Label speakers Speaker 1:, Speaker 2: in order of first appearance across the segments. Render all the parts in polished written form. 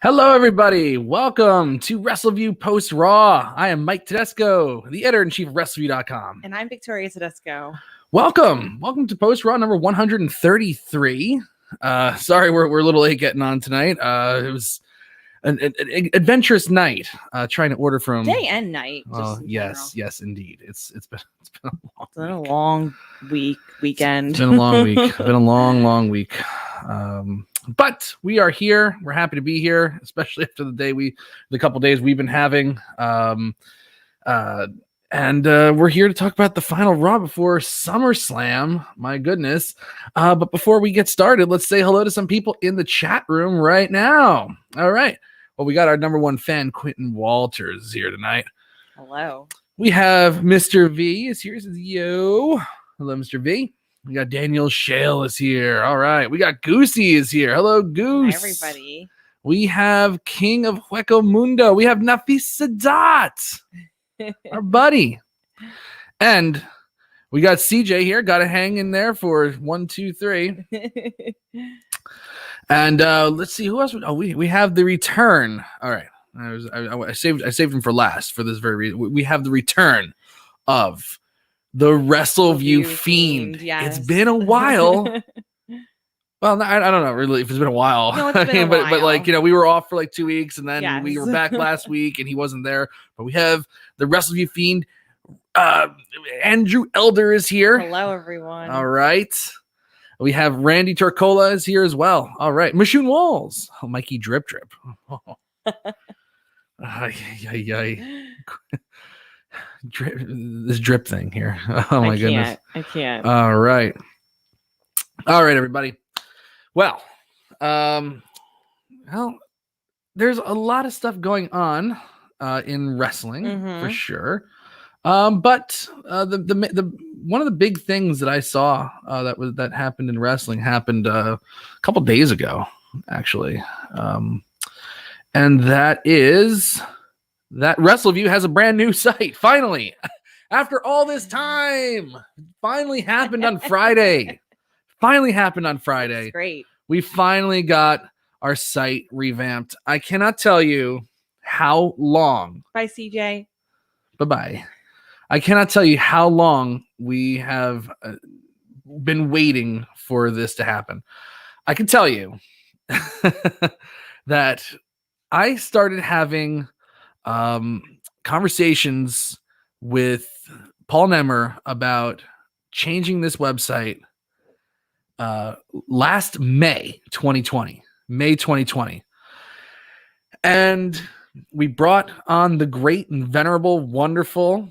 Speaker 1: Hello, everybody. Welcome to Wrestleview Post Raw. I am Mike Tedesco, the editor-in-chief of Wrestleview.com.
Speaker 2: And I'm Victoria Tedesco.
Speaker 1: Welcome to Post Raw number 133. Sorry, we're a little late getting on tonight. It was an adventurous night trying to order from
Speaker 2: Day and night.
Speaker 1: Yes, indeed. It's been
Speaker 2: a long weekend.
Speaker 1: It's been a long week. It's been a long week. But we are here. We're happy to be here, especially after the couple days we've been having. And we're here to talk about the final Raw before SummerSlam. My goodness. But before we get started, let's say hello to some people in the chat room right now. All right. Well, we got our number one fan, Quentin Walters, here tonight.
Speaker 2: Hello.
Speaker 1: We have Mr. V is here. He says, yo. Hello, Mr. V. We got Daniel Shale is here. All right. We got Goosey is here. Hello, Goose.
Speaker 2: Hi, everybody.
Speaker 1: We have King of Hueco Mundo. We have Nafis Sadat, our buddy. And we got CJ here. Got to hang in there for 1, 2, 3. And let's see who else. We have the return. All right. I saved him for last for this very reason. We have the return of the Wrestleview Fiend.
Speaker 2: Yes.
Speaker 1: It's been a while. Well, I don't know really if it's been a while.
Speaker 2: No, it's been a while.
Speaker 1: But like, we were off for like 2 weeks and then
Speaker 2: Yes.
Speaker 1: we were back last week and he wasn't there. But we have the Wrestleview Fiend. Andrew Elder is here.
Speaker 2: Hello, everyone.
Speaker 1: All right. We have Randy Torcola is here as well. All right. Mashoon Walls. Oh, Mikey Drip. Oh. This drip thing here. Oh my goodness.
Speaker 2: I can't.
Speaker 1: All right, everybody. Well, there's a lot of stuff going on in wrestling for sure. But the one of the big things that I saw that happened in wrestling happened a couple days ago, actually. And that is that Wrestleview has a brand new site. Finally, after all this time, finally happened on Friday.
Speaker 2: That's great.
Speaker 1: We finally got our site revamped. I cannot tell you how long.
Speaker 2: Bye, CJ.
Speaker 1: Bye-bye. I cannot tell you how long we have been waiting for this to happen. I can tell you that I started having conversations with Paul Nemmer about changing this website last May 2020. And we brought on the great and venerable, wonderful,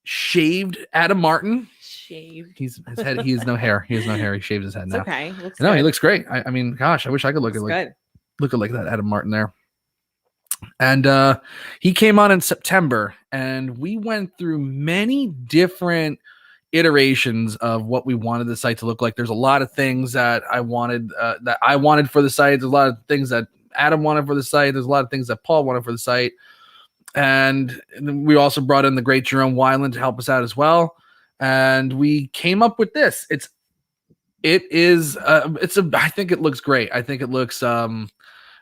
Speaker 1: shaved Adam Martin.
Speaker 2: Shaved.
Speaker 1: His head. He has no hair. He shaves his head now.
Speaker 2: Okay.
Speaker 1: No, he looks great. I mean, gosh, I wish I could look at that Adam Martin there. And he came on in September, and we went through many different iterations of what we wanted the site to look like. There's a lot of things that I wanted for the site. There's a lot of things that Adam wanted for the site. There's a lot of things that Paul wanted for the site. And we also brought in the great Jerome Weiland to help us out as well. And we came up with this. I think it looks great. I think it looks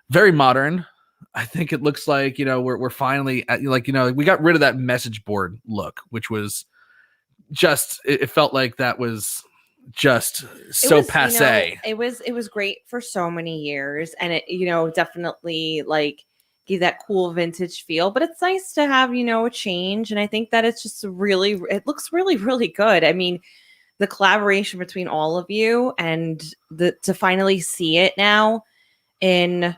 Speaker 1: very modern. I think it looks like, we're finally at, we got rid of that message board look, which was just, it felt like that was just so passe.
Speaker 2: It was great for so many years, and it, definitely gave that cool vintage feel, but it's nice to have, a change. And I think that it's just it looks really, really good. I mean, the collaboration between all of you and to finally see it now in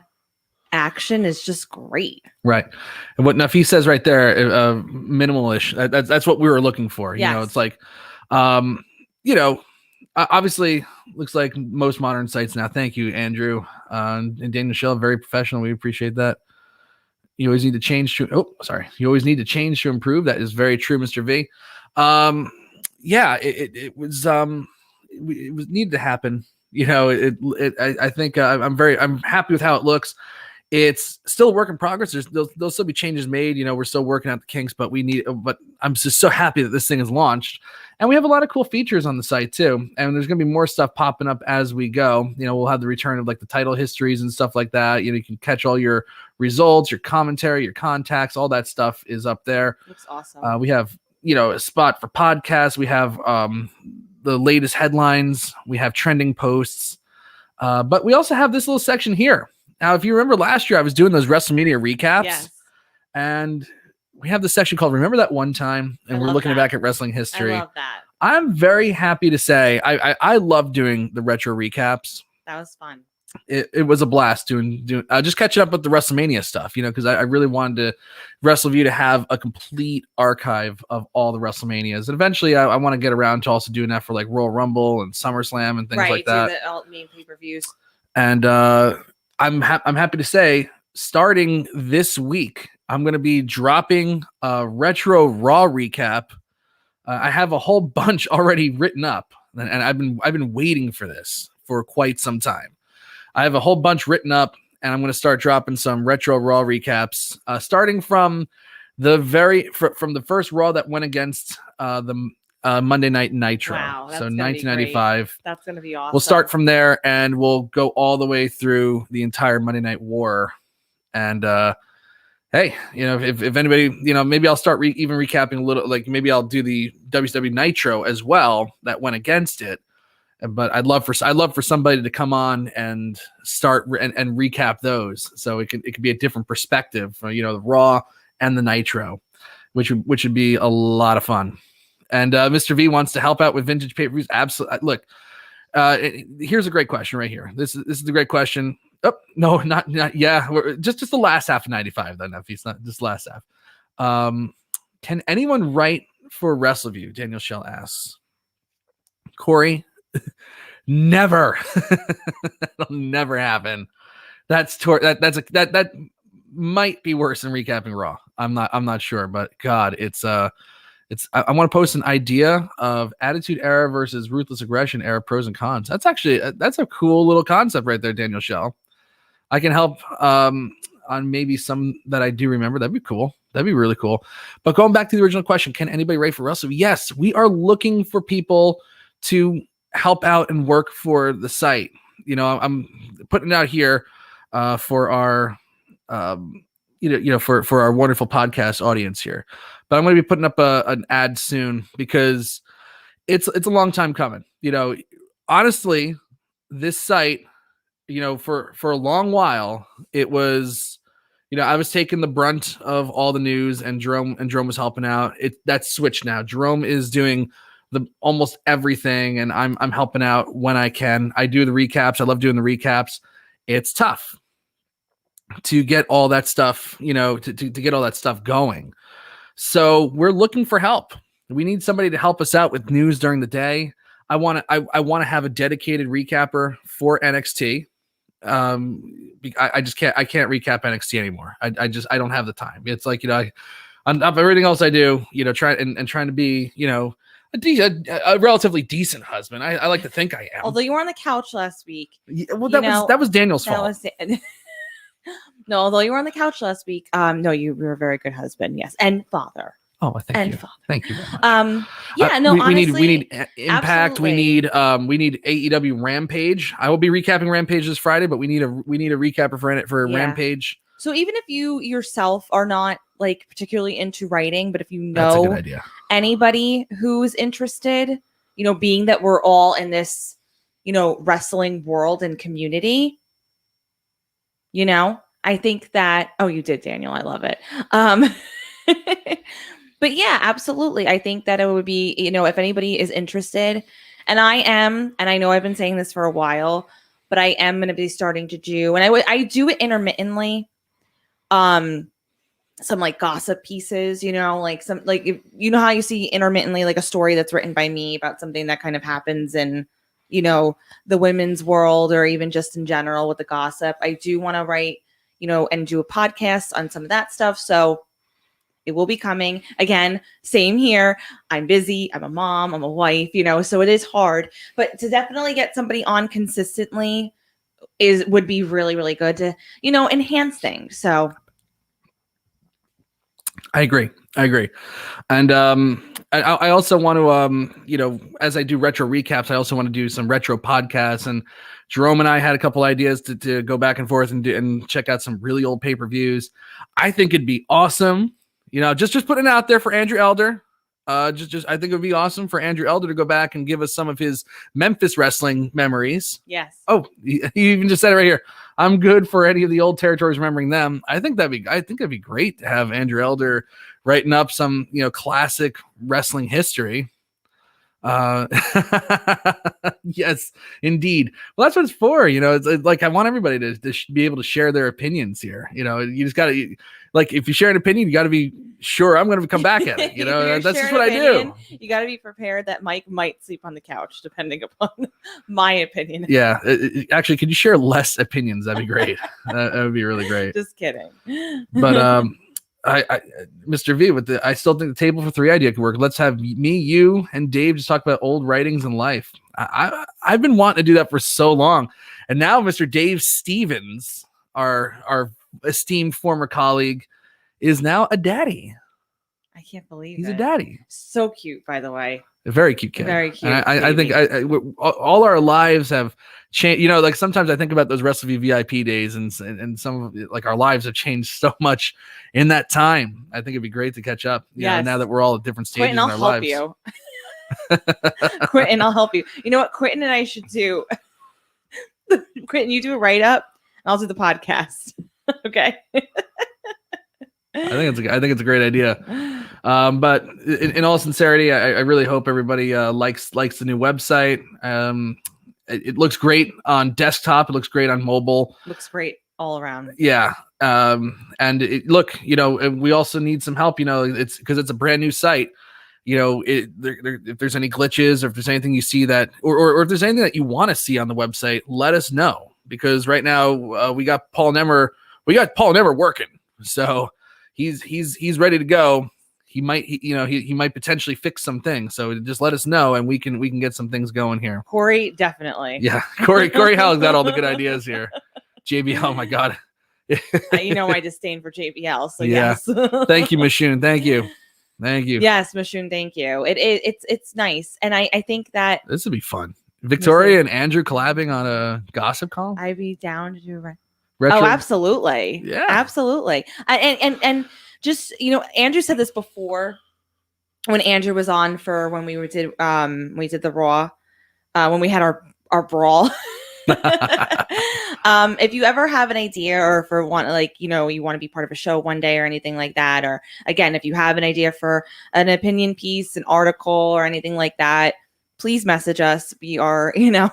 Speaker 2: action is just great.
Speaker 1: Right. And what Nafi says right there, minimalish, that's what we were looking for.
Speaker 2: Yes.
Speaker 1: It's like, obviously looks like most modern sites now. Thank you, Andrew. And Daniel Shell, very professional. We appreciate that. You always need to change to, you always need to change to improve. That is very true, Mr. V. It was needed to happen. I think I'm happy with how it looks. It's still a work in progress. There'll still be changes made. We're still working out the kinks, but I'm just so happy that this thing is launched. And we have a lot of cool features on the site too. And there's going to be more stuff popping up as we go. We'll have the return of like the title histories and stuff like that. You can catch all your results, your commentary, your contacts, all that stuff is up there.
Speaker 2: Looks awesome.
Speaker 1: We have, a spot for podcasts. We have the latest headlines. We have trending posts. But we also have this little section here. Now, if you remember last year, I was doing those WrestleMania recaps.
Speaker 2: Yes.
Speaker 1: And we have this section called Remember That One Time, and we're looking back at wrestling history.
Speaker 2: I love that.
Speaker 1: I'm very happy to say I love doing the retro recaps.
Speaker 2: That was fun.
Speaker 1: It was a blast doing just catching up with the WrestleMania stuff, because I really wanted Wrestleview to have a complete archive of all the WrestleManias. And eventually I want to get around to also doing that for like Royal Rumble and SummerSlam and things like that.
Speaker 2: Right, all main pay-per-views.
Speaker 1: And I'm happy to say, starting this week, I'm going to be dropping a retro Raw recap. I have a whole bunch already written up, and I've been waiting for this for quite some time. I have a whole bunch written up, and I'm going to start dropping some retro Raw recaps, starting from from the first Raw that went against the Monday Night Nitro.
Speaker 2: Wow,
Speaker 1: so 1995.
Speaker 2: That's going to be awesome.
Speaker 1: We'll start from there, and we'll go all the way through the entire Monday Night War. And hey, if anybody, maybe I'll start even recapping a little. Like maybe I'll do the WCW Nitro as well that went against it. But I'd love for somebody to come on and start and recap those, so it could be a different perspective, the Raw and the Nitro, which would be a lot of fun. And Mr. V wants to help out with vintage pay-per-views. Absolutely. Look, here's a great question right here. This is the great question. Oh no, not yeah. Just the last half of 95. Then if it's not just last half. Can anyone write for Wrestleview? Daniel Shell asks. Corey. Never. That'll never happen. That might be worse than recapping Raw. I'm not sure, but God, I want to post an idea of Attitude Era versus Ruthless Aggression Era pros and cons. That's a cool little concept right there, Daniel Shell. I can help on maybe some that I do remember. That'd be cool. That'd be really cool. But going back to the original question, can anybody write for Wrestleview? Yes, we are looking for people to help out and work for the site. I'm putting it out here for our for our wonderful podcast audience here. But I'm going to be putting up an ad soon because it's a long time coming. Honestly, this site, for a long while, it was, I was taking the brunt of all the news, and Jerome was helping out. That's switched now. Jerome is doing almost everything, and I'm helping out when I can. I do the recaps. I love doing the recaps. It's tough to get all that stuff, to get all that stuff going. So we're looking for help. We need somebody to help us out with news during the day. I want to have a dedicated recapper for NXT. I just can't recap NXT anymore. I don't have the time. It's like, on everything else I do, trying to be, a relatively decent husband. I like to think I am.
Speaker 2: Although you were on the couch last week.
Speaker 1: Yeah, well, that was Daniel's fault.
Speaker 2: No, although you were on the couch last week. No, you were a very good husband. Yes. And father.
Speaker 1: Oh, thank you.
Speaker 2: Father.
Speaker 1: Thank you.
Speaker 2: Yeah, no, honestly,
Speaker 1: we need Impact.
Speaker 2: Absolutely.
Speaker 1: We need AEW Rampage. I will be recapping Rampage this Friday, but we need a recapper for Rampage.
Speaker 2: So even if you yourself are not like particularly into writing, but if you know anybody who's interested, being that we're all in this, wrestling world and community, I think that, oh, you did, Daniel. I love it. But yeah, absolutely. I think that it would be, if anybody is interested, and I am, and I know I've been saying this for a while, but I am going to be starting to do, and I do it intermittently. Some like gossip pieces, like some, like, how you see intermittently, like a story that's written by me about something that kind of happens in, the women's world, or even just in general with the gossip. I do want to write, and do a podcast on some of that stuff. So it will be coming. Again, same here. I'm busy. I'm a mom. I'm a wife, so it is hard. But to definitely get somebody on consistently would be really, really good to, enhance things. So
Speaker 1: I agree. And I also want to, as I do retro recaps, I also want to do some retro podcasts. And Jerome and I had a couple ideas to go back and forth and check out some really old pay-per-views. I think it'd be awesome, just putting it out there for Andrew Elder. I think it would be awesome for Andrew Elder to go back and give us some of his Memphis wrestling memories.
Speaker 2: Yes.
Speaker 1: Oh, he even just said it right here. I'm good for any of the old territories, remembering them. I think that'd be great to have Andrew Elder writing up some, classic wrestling history. Yes, indeed. Well, that's what it's for. It's like I want everybody to be able to share their opinions here. You just got to, like, if you share an opinion, you got to be sure I'm going to come back at it. That's just what I do.
Speaker 2: You got to be prepared that Mike might sleep on the couch, depending upon my opinion.
Speaker 1: Yeah, actually, could you share less opinions? That'd be great. That would be really great.
Speaker 2: Just kidding.
Speaker 1: But I Mr. V, I still think the table for three idea could work. Let's have me, you, and Dave just talk about old writings in life. I've been wanting to do that for so long, and now Mr. Dave Stevens, our esteemed former colleague, is now a daddy.
Speaker 2: I can't believe
Speaker 1: he's a daddy.
Speaker 2: So cute, by the way.
Speaker 1: A very cute kid.
Speaker 2: Very cute.
Speaker 1: And I think all our lives have changed. Like sometimes I think about those Wrestleview VIP days, and some of like our lives have changed so much in that time. I think it'd be great to catch up. Now that we're all at different stages in our lives.
Speaker 2: Quentin, I'll help you. You know what Quentin and I should do? Quentin, you do a write up, and I'll do the podcast. Okay.
Speaker 1: I think it's a great idea. But in all sincerity, I really hope everybody likes the new website. It looks great on desktop. It looks great on mobile.
Speaker 2: Looks great all around.
Speaker 1: Yeah. And we also need some help. It's because it's a brand new site. If there's any glitches, or if there's anything you see that, or if there's anything that you want to see on the website, let us know. Because right now we got Paul Nemmer working. So he's ready to go. He might potentially fix some things. So just let us know, and we can get some things going here.
Speaker 2: Corey, definitely.
Speaker 1: Yeah, Corey Howell's got all the good ideas here. JBL, oh my God.
Speaker 2: My disdain for JBL. So
Speaker 1: yeah.
Speaker 2: Yes.
Speaker 1: Thank you, Mashoon. Thank you.
Speaker 2: Yes, Mashoon. Thank you. It's nice, and I think that
Speaker 1: this would be fun. Victoria and Andrew collabing on a gossip column.
Speaker 2: I'd be down to do
Speaker 1: retro.
Speaker 2: Oh, absolutely.
Speaker 1: Yeah,
Speaker 2: absolutely. And just, Andrew said this before when Andrew was on for when we did the Raw, when we had our brawl. If you ever have an idea, or for you want to be part of a show one day or anything like that, or again, if you have an idea for an opinion piece, an article, or anything like that, please message us. We are, we are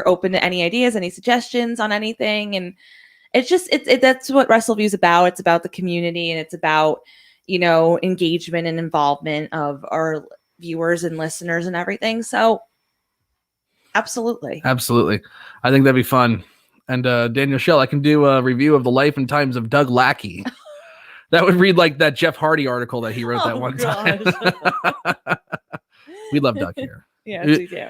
Speaker 2: open to any ideas, any suggestions on anything. And it's just, that's what Wrestleview is about. It's about the community, and it's about, engagement and involvement of our viewers and listeners and everything. So absolutely.
Speaker 1: I think that'd be fun. And Daniel Schell, I can do a review of the life and times of Doug Lackey. That would read like that Jeff Hardy article that he wrote that one time. We love Doug here.
Speaker 2: Yeah, we do.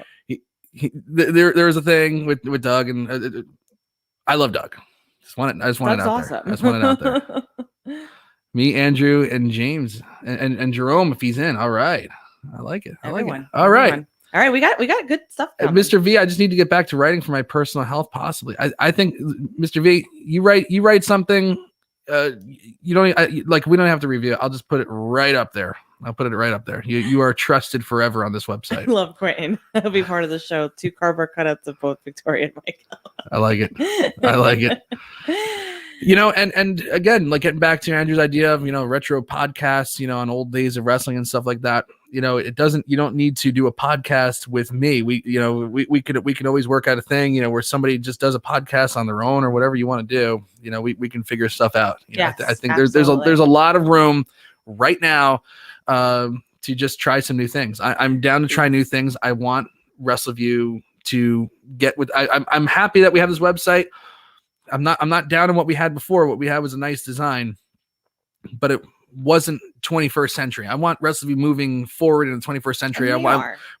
Speaker 1: There's a thing with Doug, and I love Doug. I just want it out there. I just want it out there. Me, Andrew, and James, and Jerome, if he's in. All right. I like it. I like it. All right.
Speaker 2: All right, we got good stuff coming.
Speaker 1: Mr. V, I just need to get back to writing for my personal health, possibly. I think, Mr. V, you write something. We don't have to review it. I'll just put it right up there. I'll put it right up there. You are trusted forever on this website.
Speaker 2: I love Quentin. He'll be part of the show. 2 cardboard cutouts of both Victoria and Michael.
Speaker 1: I like it. And again, like getting back to Andrew's idea of, retro podcasts, on old days of wrestling and stuff like that. You don't need to do a podcast with me. We can always work out a thing, where somebody just does a podcast on their own or whatever you want to do. We can figure stuff out.
Speaker 2: Yes,
Speaker 1: I think there's a lot of room right now to just try some new things. I'm down to try new things. I want Wrestleview to get with. I'm happy that we have this website. I'm not down on what we had before. What we had was a nice design, but it wasn't 21st century. I want Wrestleview moving forward in the 21st century.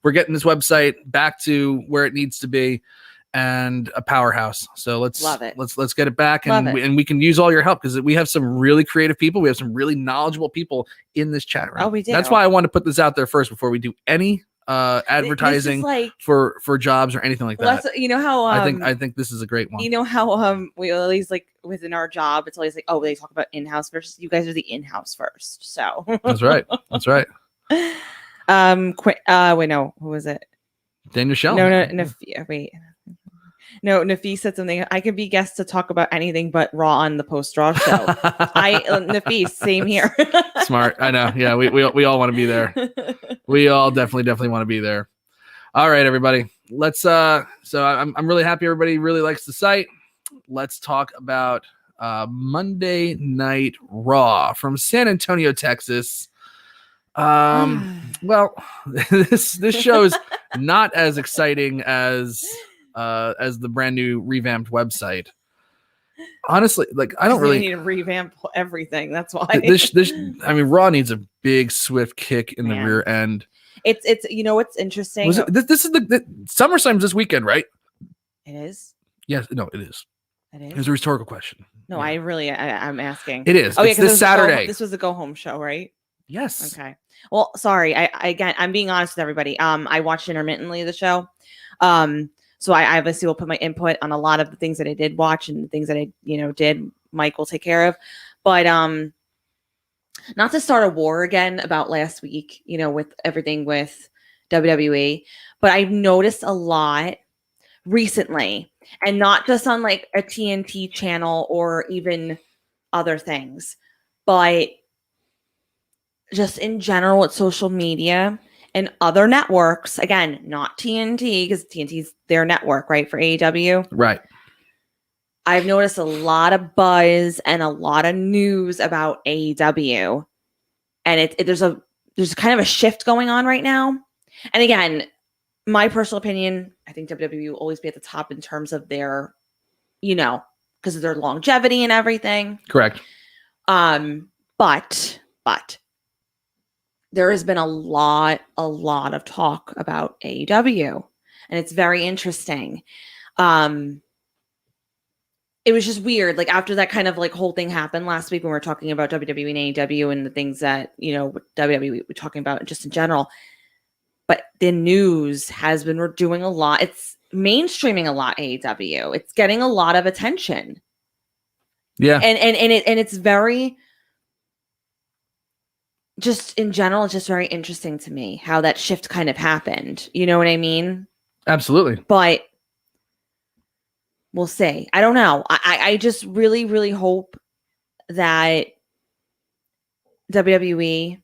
Speaker 1: We're getting this website back to where it needs to be, and a powerhouse. So let's
Speaker 2: love it.
Speaker 1: Let's get it back, and we can use all your help because we have some really creative people. We have some really knowledgeable people in this chat room.
Speaker 2: Oh, we do.
Speaker 1: That's why I want to put this out there first before we do any advertising for jobs or anything like that.
Speaker 2: You know how
Speaker 1: I think this is a great one.
Speaker 2: You know how we always like within our job, it's always like, oh, they talk about in-house versus you guys are the in-house first. So
Speaker 1: that's right. That's right.
Speaker 2: Wait, no, who was it?
Speaker 1: Daniel Shell.
Speaker 2: No, Nafis said something. I could be guest to talk about anything but Raw on the post-Raw show. Nafis, same here.
Speaker 1: Smart. I know. Yeah, we all want to be there. We all definitely want to be there. All right, everybody. Let's so I'm really happy everybody really likes the site. Let's talk about Monday Night Raw from San Antonio, Texas. Well, this show is not as exciting as the brand new revamped website. Honestly, like I don't really
Speaker 2: need to revamp everything. That's why
Speaker 1: this I mean, Raw needs a big swift kick in the rear end.
Speaker 2: It's you know what's interesting.
Speaker 1: This is the SummerSlam's this weekend, right?
Speaker 2: It is.
Speaker 1: Yes, no, it is.
Speaker 2: It is.
Speaker 1: It's a rhetorical question.
Speaker 2: No, yeah. I'm asking.
Speaker 1: It is. Oh, it's this Saturday.
Speaker 2: This was the go home show, right?
Speaker 1: Yes.
Speaker 2: Okay. Well, sorry. I'm being honest with everybody. I watched intermittently the show. So I obviously will put my input on a lot of the things that I did watch and the things that I, did. Mike will take care of, but not to start a war again about last week, with everything with WWE, but I've noticed a lot recently, and not just on like a TNT channel or even other things, but just in general with social media and other networks. Again, not TNT, because TNT's their network, right, for AEW.
Speaker 1: Right.
Speaker 2: I've noticed a lot of buzz and a lot of news about AEW, and there's kind of a shift going on right now. And again, my personal opinion, I think WWE will always be at the top in terms of their, because of their longevity and everything.
Speaker 1: Correct.
Speaker 2: But there has been a lot of talk about AEW, and it's very interesting. It was just weird. Like after that kind of like whole thing happened last week when we were talking about WWE and AEW and the things that, WWE we're talking about just in general. But the news has been doing a lot. It's mainstreaming a lot, AEW. It's getting a lot of attention.
Speaker 1: Yeah.
Speaker 2: And it's very, just in general, it's just very interesting to me how that shift kind of happened. You know what I mean?
Speaker 1: Absolutely.
Speaker 2: But we'll see. I don't know. I just really, really hope that WWE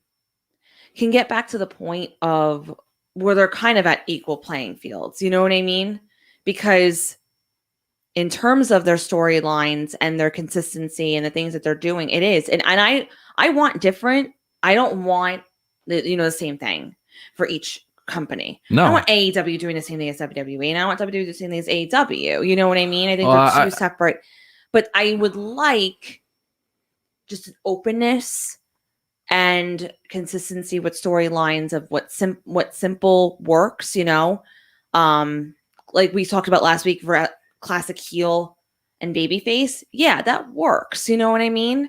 Speaker 2: can get back to the point of where they're kind of at equal playing fields. You know what I mean? Because in terms of their storylines and their consistency and the things that they're doing, it is. And I want different. I don't want the same thing for each company.
Speaker 1: No.
Speaker 2: I don't want AEW doing the same thing as WWE, and I want WWE doing the same thing as AEW. You know what I mean? I think they're two separate. But I would like just an openness and consistency with storylines of what simple works. Like we talked about last week for classic heel and babyface. Yeah, that works. You know what I mean?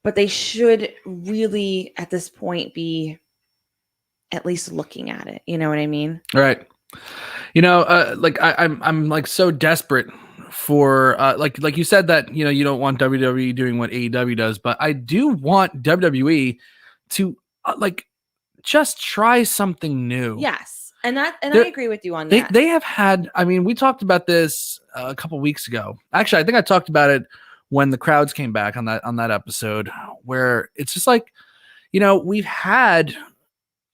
Speaker 2: But they should really, at this point, be at least looking at it. You know what I mean?
Speaker 1: Right. Like I'm like so desperate for like you said that, you don't want WWE doing what AEW does, but I do want WWE to just try something new.
Speaker 2: Yes. And I agree with you on that.
Speaker 1: They have had, we talked about this a couple weeks ago. Actually, I think I talked about it when the crowds came back on that episode, where it's just like, we've had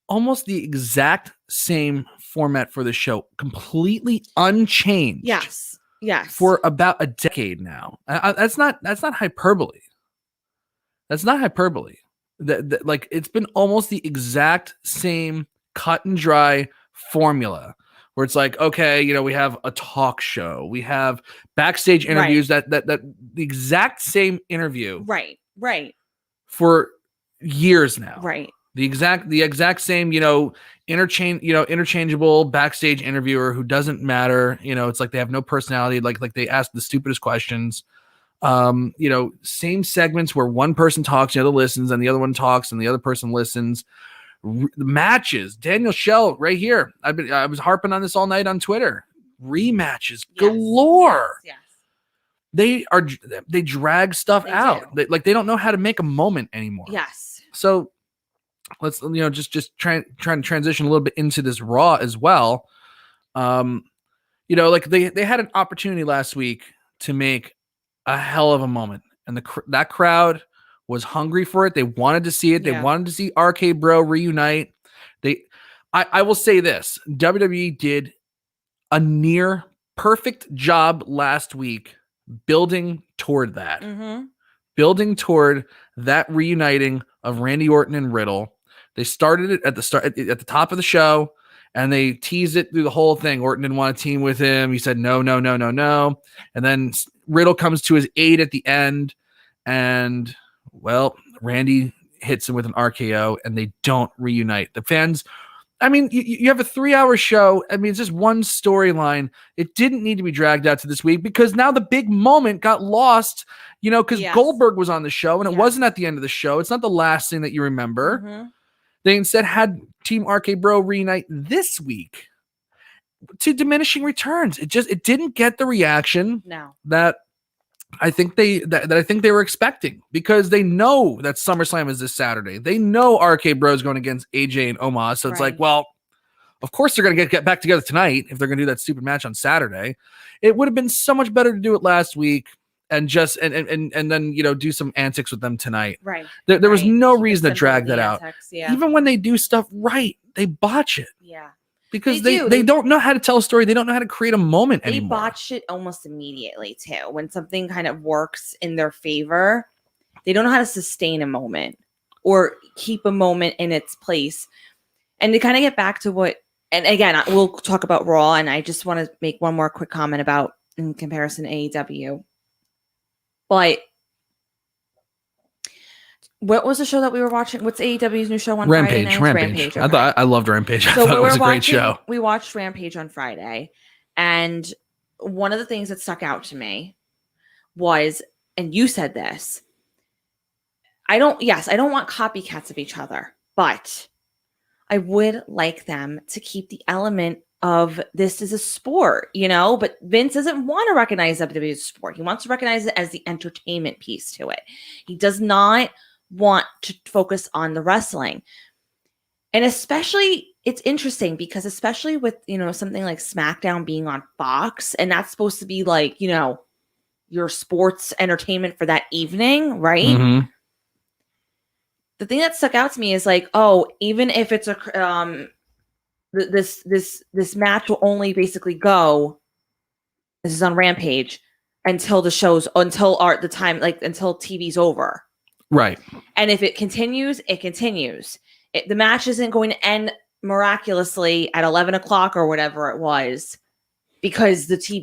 Speaker 1: almost the exact same format for the show, completely unchanged.
Speaker 2: Yes.
Speaker 1: For about a decade now. That's not hyperbole. That's not hyperbole. Like it's been almost the exact same cut and dry formula, where it's like, okay, we have a talk show, we have backstage interviews, that the exact same interview,
Speaker 2: right,
Speaker 1: for years now,
Speaker 2: right.
Speaker 1: The exact same, interchangeable backstage interviewer who doesn't matter. It's like they have no personality. Like they ask the stupidest questions. Same segments where one person talks, the other listens, and the other one talks, and the other person listens. Matches. Daniel Schell right here. I was harping on this all night on Twitter. Rematches galore. Yes. They drag stuff out. They don't know how to make a moment anymore.
Speaker 2: Yes.
Speaker 1: So let's just trying to transition a little bit into this Raw as well. Like they had an opportunity last week to make a hell of a moment, and that crowd was hungry for it. They wanted to see it. They wanted to see RK Bro reunite. I will say this: WWE did a near perfect job last week building toward that.
Speaker 2: Mm-hmm.
Speaker 1: Building toward that reuniting of Randy Orton and Riddle. They started it at the top of the show, and they teased it through the whole thing. Orton didn't want to team with him. He said no. And then Riddle comes to his aid at the end, and Randy hits him with an RKO, and they don't reunite. The fans, you have a 3-hour show. It's just one storyline. It didn't need to be dragged out to this week because now the big moment got lost, because Goldberg was on the show, and it wasn't at the end of the show. It's not the last thing that you remember.
Speaker 2: Mm-hmm.
Speaker 1: They instead had Team RK Bro reunite this week to diminishing returns. It didn't get the reaction that I think they were expecting, because they know that SummerSlam is this Saturday. They know RK Bro is going against AJ and Omos. So it's like, well, of course they're going to get back together tonight if they're going to do that stupid match on Saturday. It would have been so much better to do it last week and just and then do some antics with them tonight.
Speaker 2: Right.
Speaker 1: There was no reason to drag that out. Even when they do stuff right, they botch it.
Speaker 2: Yeah.
Speaker 1: Because they don't know how to tell a story. They don't know how to create a moment anymore.
Speaker 2: They botch it almost immediately too. When something kind of works in their favor, they don't know how to sustain a moment or keep a moment in its place. And to kind of get back to and again, we'll talk about Raw, and I just want to make one more quick comment about in comparison to AEW. But what was the show that we were watching? What's AEW's new show on Friday night?
Speaker 1: Rampage. Okay. I loved Rampage. I thought it was a great show.
Speaker 2: We watched Rampage on Friday, and one of the things that stuck out to me was, and you said this, I don't want copycats of each other, but I would like them to keep the element of this is a sport, but Vince doesn't want to recognize WWE as a sport. He wants to recognize it as the entertainment piece to it. He does not want to focus on the wrestling. And especially, it's interesting because especially with, something like SmackDown being on Fox, and that's supposed to be like, your sports entertainment for that evening, right?
Speaker 1: Mm-hmm.
Speaker 2: The thing that stuck out to me is like, even if it's this match will only basically go, this is on Rampage, until until TV's over.
Speaker 1: Right.
Speaker 2: And if it continues, it continues. The match isn't going to end miraculously at 11 o'clock or whatever it was because the show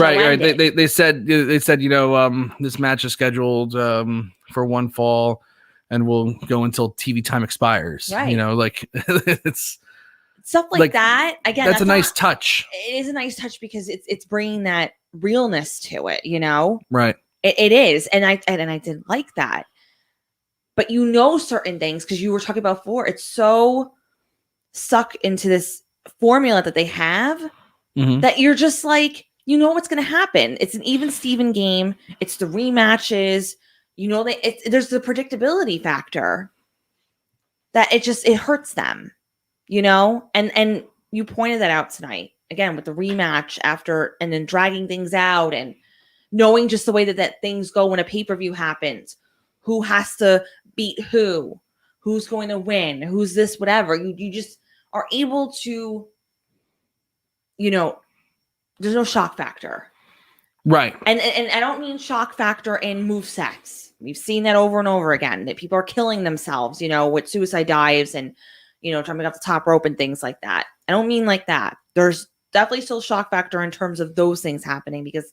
Speaker 2: ended.
Speaker 1: Right. They said, this match is scheduled for one fall and will go until TV time expires. Right. It's
Speaker 2: stuff like that. Again,
Speaker 1: that's a nice touch.
Speaker 2: It is a nice touch because it's bringing that realness to it,
Speaker 1: Right.
Speaker 2: It is, and I didn't like that. But certain things because you were talking about before. It's so stuck into this formula that they have that you're just like, what's going to happen. It's an even Steven game. It's the rematches. There's the predictability factor that it hurts them. And you pointed that out tonight again with the rematch after, and then dragging things out and knowing just the way that things go when a pay-per-view happens, who has to beat who's going to win, who's this, whatever. You just are able to, there's no shock factor.
Speaker 1: Right.
Speaker 2: And I don't mean shock factor in movesets. We've seen that over and over again, that people are killing themselves, with suicide dives and, jumping off the top rope and things like that. I don't mean like that. There's definitely still shock factor in terms of those things happening because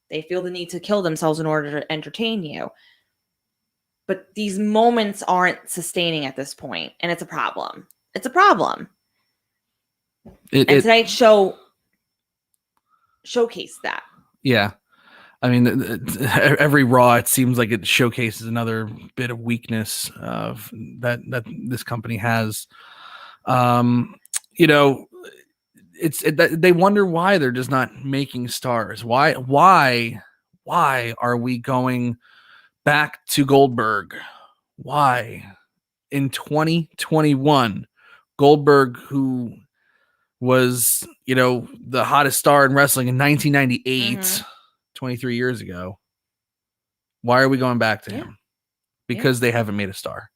Speaker 2: they feel the need to kill themselves in order to entertain you. but these moments aren't sustaining at this point, and it's a problem. It's a problem. And tonight's show showcased that.
Speaker 1: Yeah. I mean, every Raw, it seems like it showcases another bit of weakness of that this company has. You know, they wonder why they're just not making stars. Why are we going back to Goldberg? Why in 2021, Goldberg, who was, you know, the hottest star in wrestling in 1998, 23 years ago, why are we going back to him? Because they haven't made a star.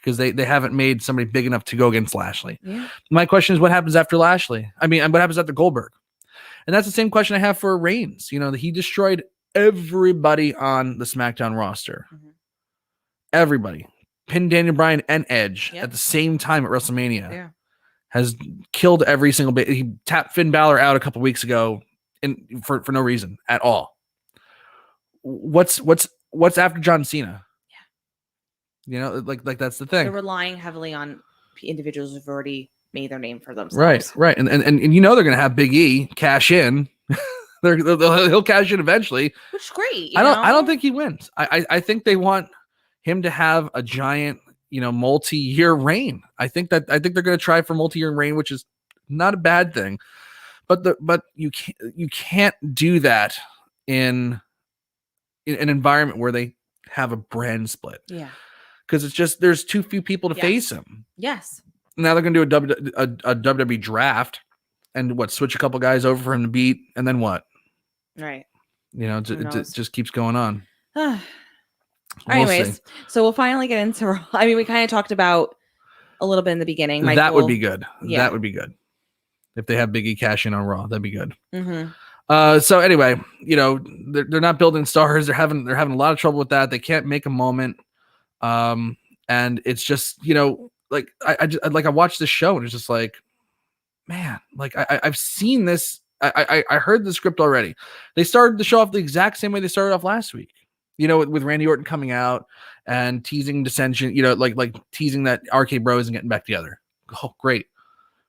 Speaker 1: Because they haven't made somebody big enough to go against Lashley. My question is, what happens after Lashley? I mean, what happens after Goldberg? And that's the same question I have for Reigns. You know, he destroyed everybody on the SmackDown roster. Everybody. Pinned Daniel Bryan and Edge at the same time at WrestleMania. Has killed every single bit. He tapped Finn Balor out a couple weeks ago for no reason at all. What's after John Cena? You know, like that's the thing.
Speaker 2: They're relying heavily on individuals who've already made their name for themselves.
Speaker 1: Right. And you know they're gonna have Big E cash in. He'll cash in eventually.
Speaker 2: Which is great.
Speaker 1: I don't think he wins. I think they want him to have a giant, you know, multi-year reign. I think they're gonna try for multi-year reign, which is not a bad thing. But you can't do that in an environment where they have a brand split.
Speaker 2: Yeah.
Speaker 1: Because it's just there's too few people to face him.
Speaker 2: Yes.
Speaker 1: Now they're going to do a WWE draft and switch a couple guys over for him to beat, and then what?
Speaker 2: Right.
Speaker 1: You know, it just keeps going on.
Speaker 2: Anyways, so we'll finally get into. I mean, we kind of talked about a little bit in the beginning.
Speaker 1: That would be good. Yeah. That would be good if they have Big E cash in on Raw. That'd be good. So anyway, you know, they're not building stars. They're having a lot of trouble with that. They can't make a moment. And it's just, you know, like I watched this show and it's just like, man, like I've seen this. I heard the script already. They started the show off the exact same way they started off last week, you know, with Randy Orton coming out and teasing dissension, you know, like teasing that RK Bro isn't getting back together. Oh, great.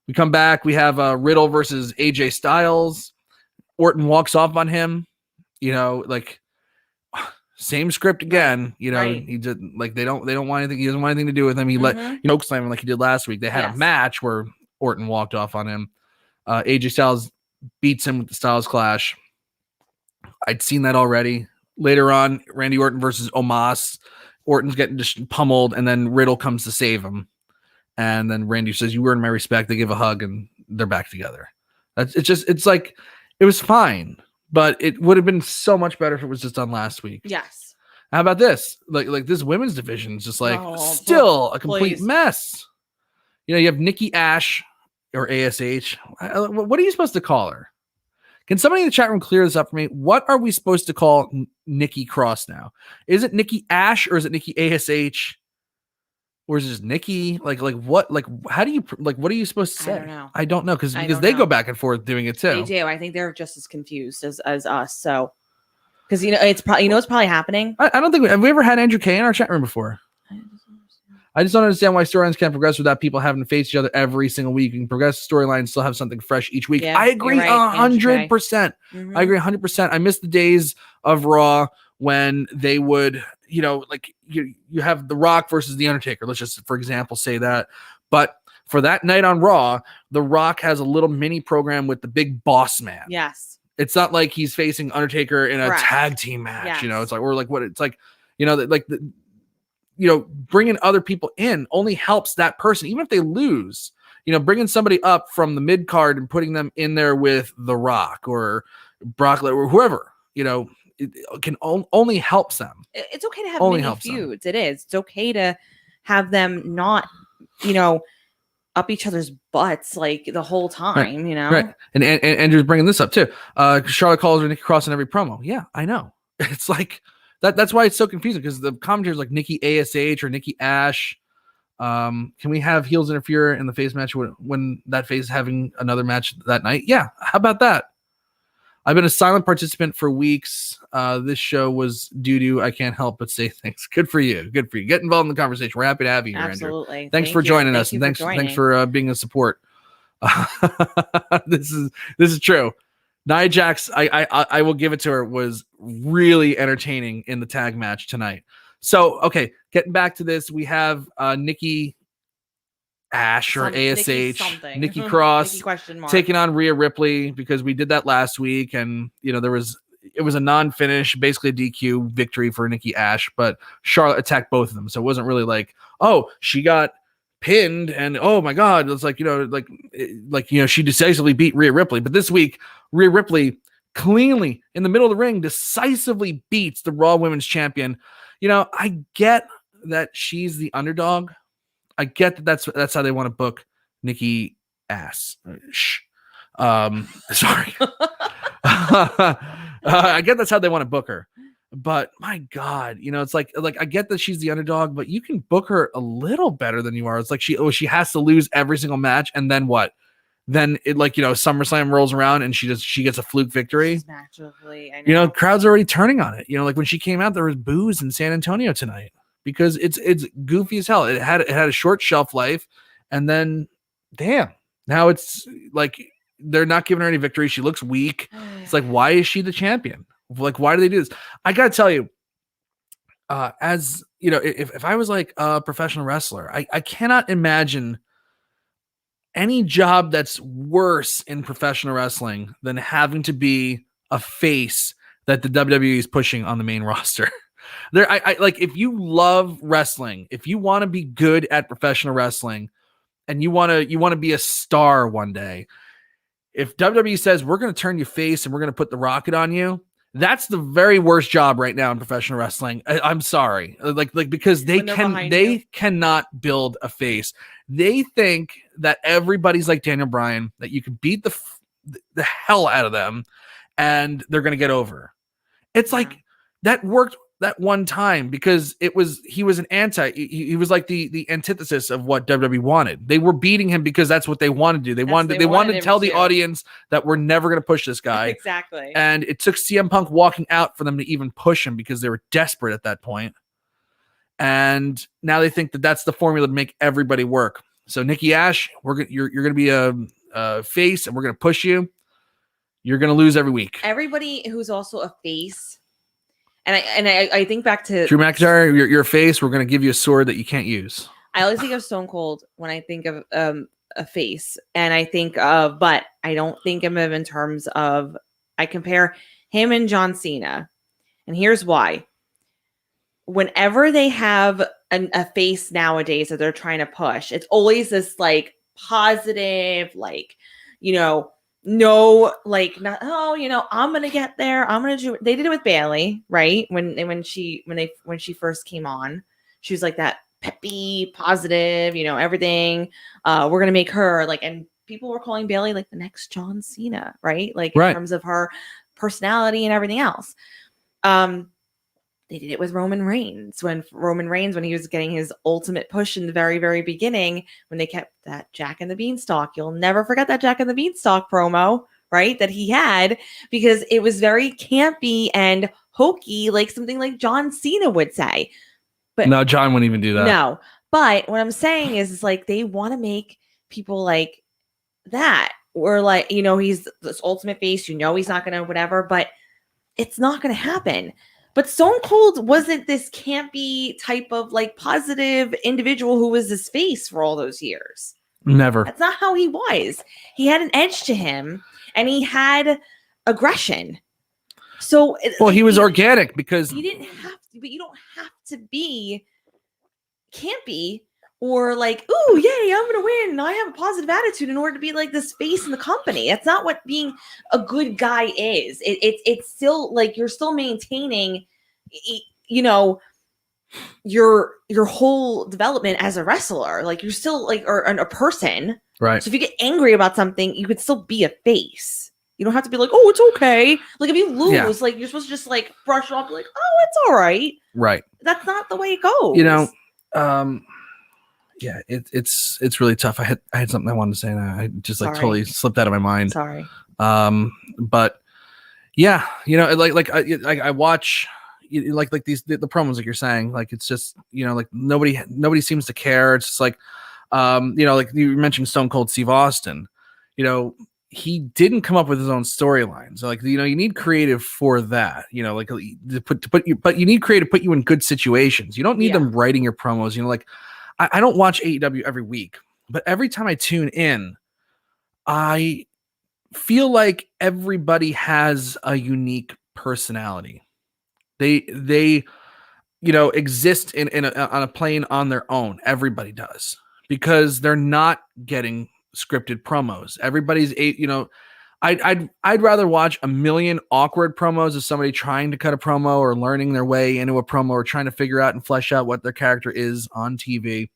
Speaker 1: We come back. We have Riddle versus AJ Styles. Orton walks off on him, you know, like same script again, you know, he just like, they don't want anything. He doesn't want anything to do with him. He let, you know, slam him like he did last week. They had a match where Orton walked off on him. AJ Styles beats him with the Styles Clash. I'd seen that already. Later on, Randy Orton versus Omos. Orton's getting just pummeled, and then Riddle comes to save him. And then Randy says, "You earned my respect." They give a hug, and they're back together. It's like, it was fine, but it would have been so much better if it was just done last week.
Speaker 2: Yes.
Speaker 1: How about this? Like this women's division is just like still a complete mess. You know, you have Nikki Ash or ASH. What are you supposed to call her? Can somebody in the chat room clear this up for me? What are we supposed to call Nikki Cross now? Is it Nikki Ash or is it Nikki ASH? Or is it just Nikki? Like what? Like, how do you, like, what are you supposed to say? I don't know. Because they go back and forth doing it too.
Speaker 2: They do. I think they're just as confused as us. So, because, you know, it's probably, you know, what's probably happening.
Speaker 1: I don't think have we ever had Andrew K in our chat room before? I just don't understand why storylines can't progress without people having to face each other every single week. You can progress storylines, still have something fresh each week.
Speaker 2: Yeah,
Speaker 1: I agree 100%. I agree 100%. I miss the days of Raw when they would, you know, like you have The Rock versus The Undertaker. Let's just, for example, say that. But for that night on Raw, The Rock has a little mini program with the big boss man.
Speaker 2: Yes.
Speaker 1: It's not like he's facing Undertaker in a tag team match, you know, it's like, or like what it's like, you know, like the, you know, bringing other people in only helps that person, even if they lose, you know, bringing somebody up from the mid card and putting them in there with The Rock or Brock Lesnar or whoever, you know, it can only helps them.
Speaker 2: It's okay to have many feuds. It is. It's okay to have them not, you know, up each other's butts like the whole time, you know?
Speaker 1: Right. And Andrew's bringing this up too. Charlotte calls her Nikki Cross in every promo. Yeah, I know. It's like, that's why it's so confusing, because the commentators like Nikki ASH or Nikki Ash. Can we have heels interfere in the face match when that face is having another match that night? Yeah, how about that? I've been a silent participant for weeks. This show was doo-doo. I can't help but say thanks. Good for you. Good for you. Get involved in the conversation. We're happy to have you here,
Speaker 2: Absolutely.
Speaker 1: Andrew. Thanks for joining us. And thanks for being a support. This is true. Nia Jax, I will give it to her, was really entertaining in the tag match tonight. So, okay, getting back to this, we have Nikki Ash or ASH, Nikki Cross taking on Rhea Ripley, because we did that last week, and it was a non-finish, basically a DQ victory for Nikki Ash, but Charlotte attacked both of them, so it wasn't really like, oh, she got pinned and oh my god, it's like she decisively beat Rhea Ripley. But this week, Rhea Ripley cleanly in the middle of the ring decisively beats the Raw Women's Champion. I get that she's the underdog. I get that that's how they want to book Nikki Ass. Sorry. I get that's how they want to book her. But my God, it's like I get that she's the underdog, but you can book her a little better than you are. It's like she has to lose every single match, and then what? Then it SummerSlam rolls around and she gets a fluke victory. Magically, I know. Crowd's already turning on it. Like when she came out, there was boos in San Antonio tonight because it's goofy as hell. It had a short shelf life, and then damn, now it's like they're not giving her any victory. She looks weak. It's like, why is she the champion? Like, why do they do this? I gotta tell you, as if I was like a professional wrestler, I cannot imagine any job that's worse in professional wrestling than having to be a face that the WWE is pushing on the main roster. I like, if you love wrestling, if you want to be good at professional wrestling, and you want to be a star one day, if WWE says we're going to turn you face and we're going to put the rocket on you, that's the very worst job right now in professional wrestling. I'm sorry, because they cannot build a face. They think that everybody's like Daniel Bryan, that you can beat the hell out of them, and they're gonna get over. It's like that worked that one time because he was he was like the antithesis of what WWE wanted. They were beating him because that's what they wanted to do. They wanted to tell the audience that we're never going to push this guy.
Speaker 2: Exactly.
Speaker 1: And it took CM Punk walking out for them to even push him because they were desperate at that point. And now they think that that's the formula to make everybody work. So Nikki Ash, you're going to be a face, and we're going to push you. You're going to lose every week.
Speaker 2: Everybody who's also a face. And I think back to
Speaker 1: Drew McIntyre, your face. We're going to give you a sword that you can't use.
Speaker 2: I always think of Stone Cold when I think of a face, and I think of, but I don't think of him in terms of. I compare him and John Cena, and here's why. Whenever they have a face nowadays that they're trying to push, it's always this like positive, like no, like not. Oh, I'm gonna get there. I'm gonna do. They did it with Bayley, right? When she first came on, she was like that peppy, positive, everything. We're gonna make her like, and people were calling Bayley like the next John Cena, right? Like in terms of her personality and everything else. They did it with Roman Reigns when he was getting his ultimate push in the very, very beginning, when they kept that Jack and the Beanstalk. You'll never forget that Jack and the Beanstalk promo, right? That he had, because it was very campy and hokey, like something like John Cena would say. But
Speaker 1: no, John wouldn't even do that.
Speaker 2: No. But what I'm saying is like they want to make people like that, or like, he's this ultimate face, he's not going to whatever, but it's not going to happen. But Stone Cold wasn't this campy type of like positive individual who was his face for all those years.
Speaker 1: Never.
Speaker 2: That's not how he was. He had an edge to him, and he had aggression. So,
Speaker 1: he was organic because
Speaker 2: he didn't have to, but you don't have to be campy or like, ooh, yay, I'm going to win. I have a positive attitude in order to be like this face in the company. That's not what being a good guy is. It's still like you're still maintaining, your whole development as a wrestler. Like you're still like, or a person.
Speaker 1: Right.
Speaker 2: So if you get angry about something, you could still be a face. You don't have to be like, oh, it's okay. Like if you lose, like you're supposed to just like brush it off, like, oh, it's all right.
Speaker 1: Right.
Speaker 2: That's not the way it goes.
Speaker 1: Yeah, it's really tough. I had something I wanted to say, and I just totally slipped out of my mind.
Speaker 2: Sorry.
Speaker 1: But Yeah, I watch like these the promos like you're saying, like it's just like nobody seems to care. It's just like like you mentioned Stone Cold Steve Austin, he didn't come up with his own storylines. So like you need creative for that. Like but you need creative to put you in good situations. You don't need them writing your promos. Like I don't watch AEW every week, but every time I tune in, I feel like everybody has a unique personality. They exist on a plane on their own. Everybody does, because they're not getting scripted promos. Everybody's I'd rather watch a million awkward promos of somebody trying to cut a promo or learning their way into a promo or trying to figure out and flesh out what their character is on TV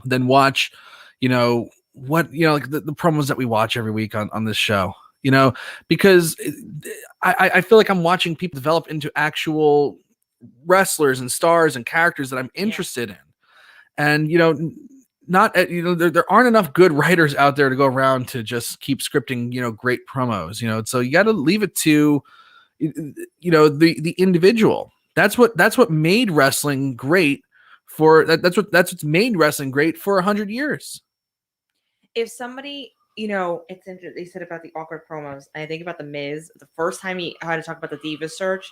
Speaker 1: than watch what like the promos that we watch every week on this show. Because I feel like I'm watching people develop into actual wrestlers and stars and characters that I'm interested in. And, not, there aren't enough good writers out there to go around to just keep scripting, great promos, so you got to leave it to, the individual. That's what made wrestling great that's what's made wrestling great for 100 years.
Speaker 2: If somebody, it's interesting. They said about the awkward promos. And I think about the Miz. The first time he had to talk about the Divas search,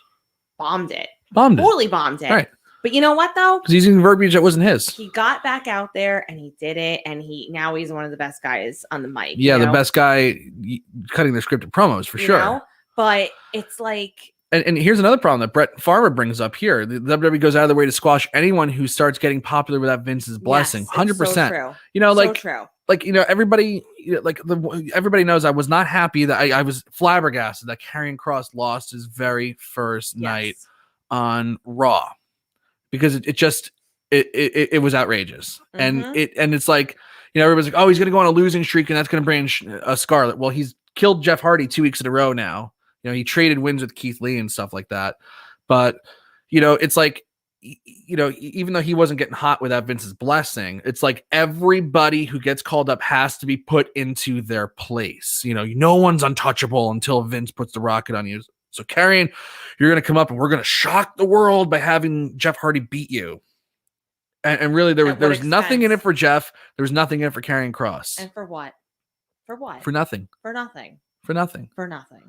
Speaker 2: totally bombed it. Right. But you know what though?
Speaker 1: Because he's using verbiage that wasn't his.
Speaker 2: He got back out there and he did it, and now he's one of the best guys on the mic.
Speaker 1: Yeah, the best guy cutting the scripted promos for sure.
Speaker 2: But it's like.
Speaker 1: And here's another problem that Brett Farmer brings up here. The WWE goes out of their way to squash anyone who starts getting popular without Vince's blessing. 100%. So true. So true. Like, everybody, everybody knows I was not happy that I was flabbergasted that Karrion Kross lost his very first night on Raw, because it was outrageous. And it's like, everybody's like, oh, he's going to go on a losing streak and that's going to bring a Scarlet. Well, he's killed Jeff Hardy 2 weeks in a row now. He traded wins with Keith Lee and stuff like that. But, it's like, even though he wasn't getting hot without Vince's blessing, it's like everybody who gets called up has to be put into their place. No one's untouchable until Vince puts the rocket on you. So Karrion, you're going to come up and we're going to shock the world by having Jeff Hardy beat you. And really, there was nothing in it for Jeff. There was nothing in it for Karrion Kross.
Speaker 2: And for what? For what?
Speaker 1: For nothing.
Speaker 2: For nothing.
Speaker 1: For nothing.
Speaker 2: For nothing.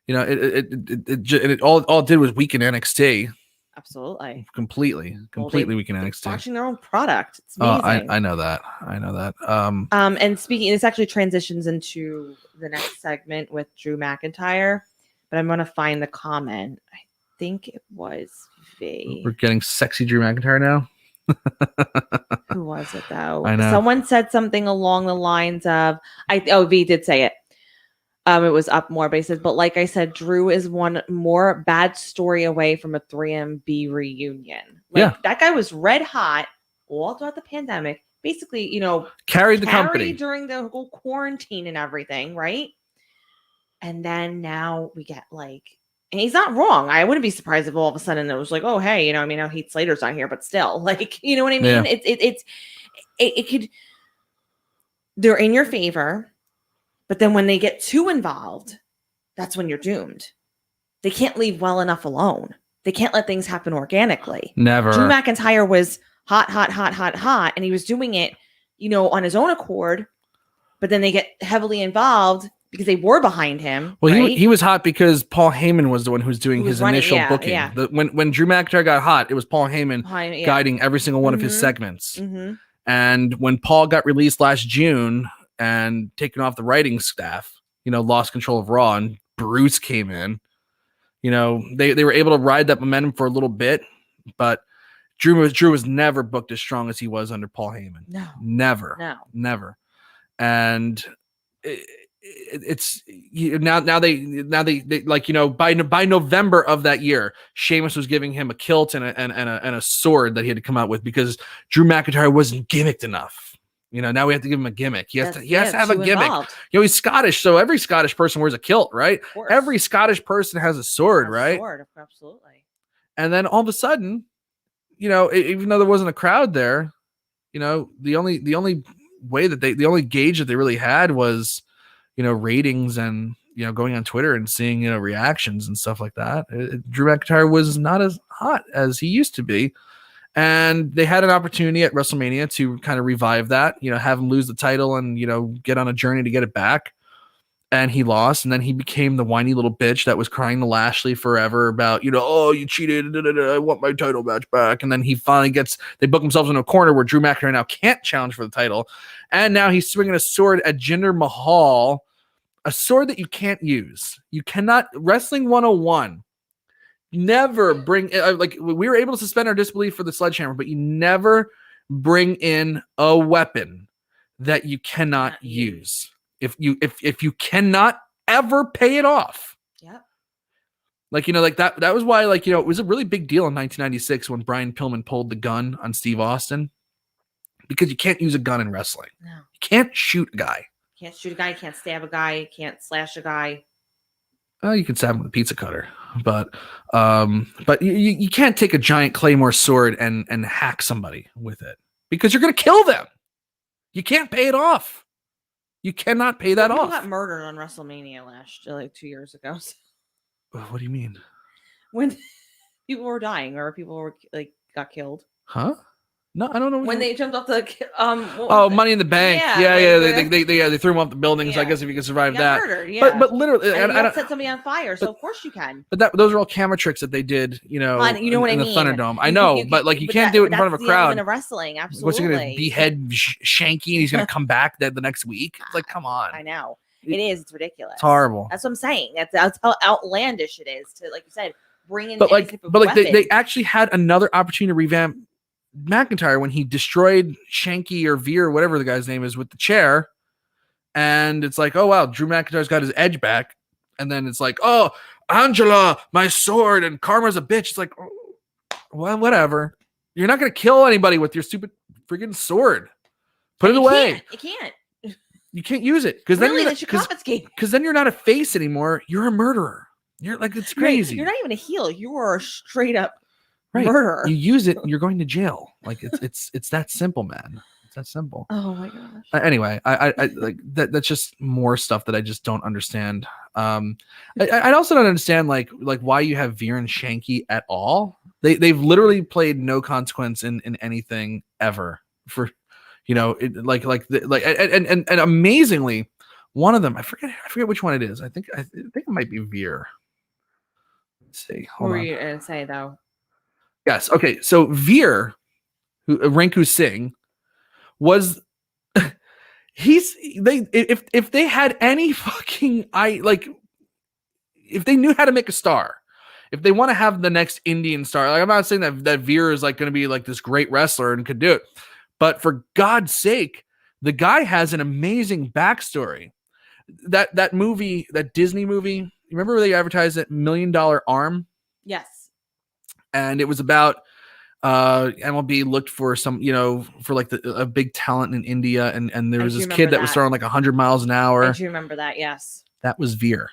Speaker 1: It all did was weaken NXT.
Speaker 2: Absolutely.
Speaker 1: Completely weaken NXT.
Speaker 2: Watching their own product. It's amazing.
Speaker 1: I know that.
Speaker 2: And speaking, this actually transitions into the next segment with Drew McIntyre, but I'm going to find the comment. I think it was V.
Speaker 1: We're getting sexy Drew McIntyre now.
Speaker 2: Who was it though?
Speaker 1: I know.
Speaker 2: Someone said something along the lines of, V did say it. It was up more, but he said, but like I said, Drew is one more bad story away from a 3MB reunion. That guy was red hot all throughout the pandemic. Basically,
Speaker 1: carried the company
Speaker 2: during the whole quarantine and everything, right? And then now we get and he's not wrong. I wouldn't be surprised if all of a sudden it was like, oh, hey, now Heath Slater's not here, but still, you know what I mean? Yeah. It could, they're in your favor. But then when they get too involved, that's when you're doomed. They can't leave well enough alone. They can't let things happen organically.
Speaker 1: Never.
Speaker 2: Drew McIntyre was hot, and he was doing it, on his own accord. But then they get heavily involved because they were behind him.
Speaker 1: Well,
Speaker 2: right?
Speaker 1: he was hot because Paul Heyman was the one who was doing his initial booking. Yeah. When Drew McIntyre got hot, it was Paul Heyman guiding every single one of his segments. Mm-hmm. And when Paul got released last June and taken off the writing staff, lost control of Raw, and Bruce came in, they were able to ride that momentum for a little bit, but Drew was never booked as strong as he was under Paul Heyman.
Speaker 2: No,
Speaker 1: never. And it's now they by November of that year, Sheamus was giving him a kilt and a sword that he had to come out with because Drew McIntyre wasn't gimmicked enough. Now we have to give him a gimmick. He has to have a gimmick. Involved. He's Scottish, so every Scottish person wears a kilt, right? Every Scottish person has a sword, right?
Speaker 2: Absolutely.
Speaker 1: And then all of a sudden, even though there wasn't a crowd there, the only way that the only gauge that they really had was, ratings and going on Twitter and seeing, reactions and stuff like that, Drew McIntyre was not as hot as he used to be. And they had an opportunity at WrestleMania to kind of revive that, have him lose the title and, get on a journey to get it back. And he lost. And then he became the whiny little bitch that was crying to Lashley forever about, oh, you cheated. I want my title match back. And then he finally they book themselves in a corner where Drew McIntyre now can't challenge for the title. And now he's swinging a sword at Jinder Mahal, a sword that you can't use. You cannot, Wrestling 101. Never bring we were able to suspend our disbelief for the sledgehammer, but you never bring in a weapon that you cannot use. If you cannot ever pay it off.
Speaker 2: Yeah.
Speaker 1: That was why, it was a really big deal in 1996 when Brian Pillman pulled the gun on Steve Austin, because you can't use a gun in wrestling. No. You can't shoot a guy.
Speaker 2: You can't shoot a guy, you can't stab a guy, you can't slash a guy.
Speaker 1: You can stab him with a pizza cutter, but you can't take a giant claymore sword and hack somebody with it, because you're going to kill them. You can't pay it off. You cannot pay that off.
Speaker 2: People got murdered on WrestleMania 2 years ago.
Speaker 1: What do you mean?
Speaker 2: When people were dying or people were got killed.
Speaker 1: Huh? No, I don't know.
Speaker 2: When they jumped off the
Speaker 1: Money in the Bank. Yeah. They threw him off the building. So I guess if you can survive that.
Speaker 2: Murdered, yeah.
Speaker 1: But literally,
Speaker 2: and I set somebody on fire. So of course you can.
Speaker 1: But those are all camera tricks that they did.
Speaker 2: You know what I mean?
Speaker 1: In the Thunderdome. I know, you can't do it in front of a crowd.
Speaker 2: In wrestling, absolutely.
Speaker 1: What's he going to behead Shanky and he's going to come back the next week? It's like, come on.
Speaker 2: I know it is. It's ridiculous.
Speaker 1: It's horrible.
Speaker 2: That's what I'm saying. That's how outlandish it is to, like you said, bring in.
Speaker 1: They actually had another opportunity to revamp McIntyre when he destroyed Shanky or Veer, whatever the guy's name is, with the chair. And it's like, oh wow, Drew McIntyre's got his edge back. And then it's like, oh, Angela, my sword, and Karma's a bitch. It's like, oh, well, whatever. You're not gonna kill anybody with your stupid freaking sword. Put it away.
Speaker 2: You can't.
Speaker 1: You can't use it because
Speaker 2: really, then confiscate.
Speaker 1: Because then you're not a face anymore. You're a murderer. You're like, it's crazy.
Speaker 2: You're not even a heel. You are a straight up
Speaker 1: right.
Speaker 2: murderer.
Speaker 1: You use it, you're going to jail. Like it's that simple, man. It's that simple.
Speaker 2: Oh my gosh.
Speaker 1: Anyway, I like that. That's just more stuff that I just don't understand. I also don't understand like why you have Veer and Shanky at all. They've literally played no consequence in anything ever for, and amazingly, one of them, I forget which one it is. I think it might be Veer. Let's see.
Speaker 2: What were you going to say though?
Speaker 1: Yes. Okay. So Veer, Rinku Singh, was if they had any fucking if they knew how to make a star, if they want to have the next Indian star, like I'm not saying that Veer is like going to be like this great wrestler and could do it, but for God's sake, the guy has an amazing backstory. That movie, that Disney movie, you remember where they advertised that $1 Million Arm?
Speaker 2: Yes.
Speaker 1: And it was about MLB looked for some, for like a big talent in India, and there was this kid that was throwing like 100 miles an hour.
Speaker 2: I do remember that. Yes,
Speaker 1: that was Veer.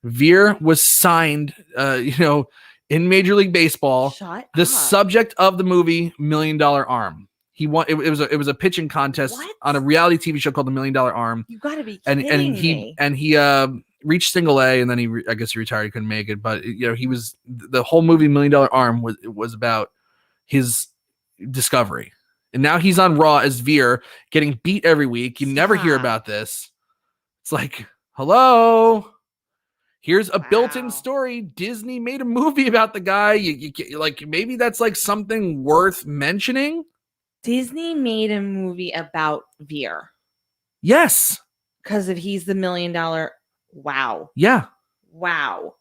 Speaker 1: Veer was signed, in Major League Baseball. The subject of the movie $1 Million Arm. He won. It was a pitching contest on a reality TV show called The $1 Million Arm.
Speaker 2: You got to be kidding me.
Speaker 1: He reached single A, and then I guess he retired. He couldn't make it, but he was the whole movie $1 Million Arm was about his discovery, and now he's on Raw as Veer, getting beat every week. You never hear about this. It's like, hello, here's a built-in story. Disney made a movie about the guy. You like maybe that's like something worth mentioning.
Speaker 2: Disney made a movie about Veer.
Speaker 1: Yes,
Speaker 2: because he's the $1 Million. Wow.
Speaker 1: Yeah.
Speaker 2: Wow.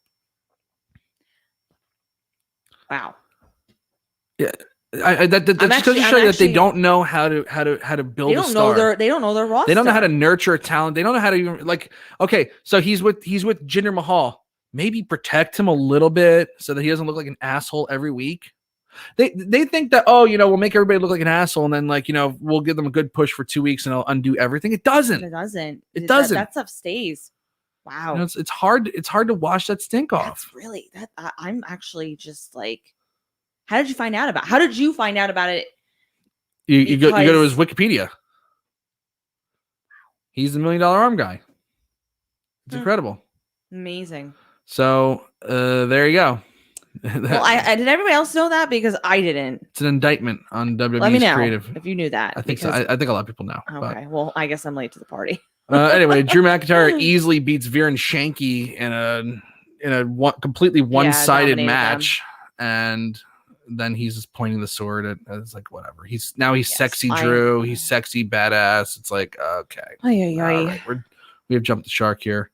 Speaker 1: Yeah. That just goes to show you that they don't know how to build a star.
Speaker 2: They don't know their roster.
Speaker 1: They don't know how to nurture a talent. They don't know how to even okay, so he's with Jinder Mahal. Maybe protect him a little bit so that he doesn't look like an asshole every week. They think that, we'll make everybody look like an asshole, and then we'll give them a good push for 2 weeks and it'll undo everything. It doesn't. It doesn't.
Speaker 2: That stuff stays. Wow.
Speaker 1: It's hard to wash that stink off.
Speaker 2: That's really that. I'm actually just like, how did you find out about it?
Speaker 1: You go to his Wikipedia. He's the $1 Million Arm guy. It's incredible.
Speaker 2: Amazing.
Speaker 1: So there you go.
Speaker 2: Well, I did everybody else know that, because I didn't.
Speaker 1: It's an indictment on WWE's
Speaker 2: Let me know
Speaker 1: creative.
Speaker 2: if you knew that.
Speaker 1: I think so. I think a lot of people know.
Speaker 2: Okay, well, I guess I'm late to the party.
Speaker 1: Anyway, Drew McIntyre easily beats Viren Shanky in a completely one-sided match, and then he's just pointing the sword at. It's like whatever. He's sexy Drew. He's sexy badass. It's like okay. All right, we have jumped the shark here.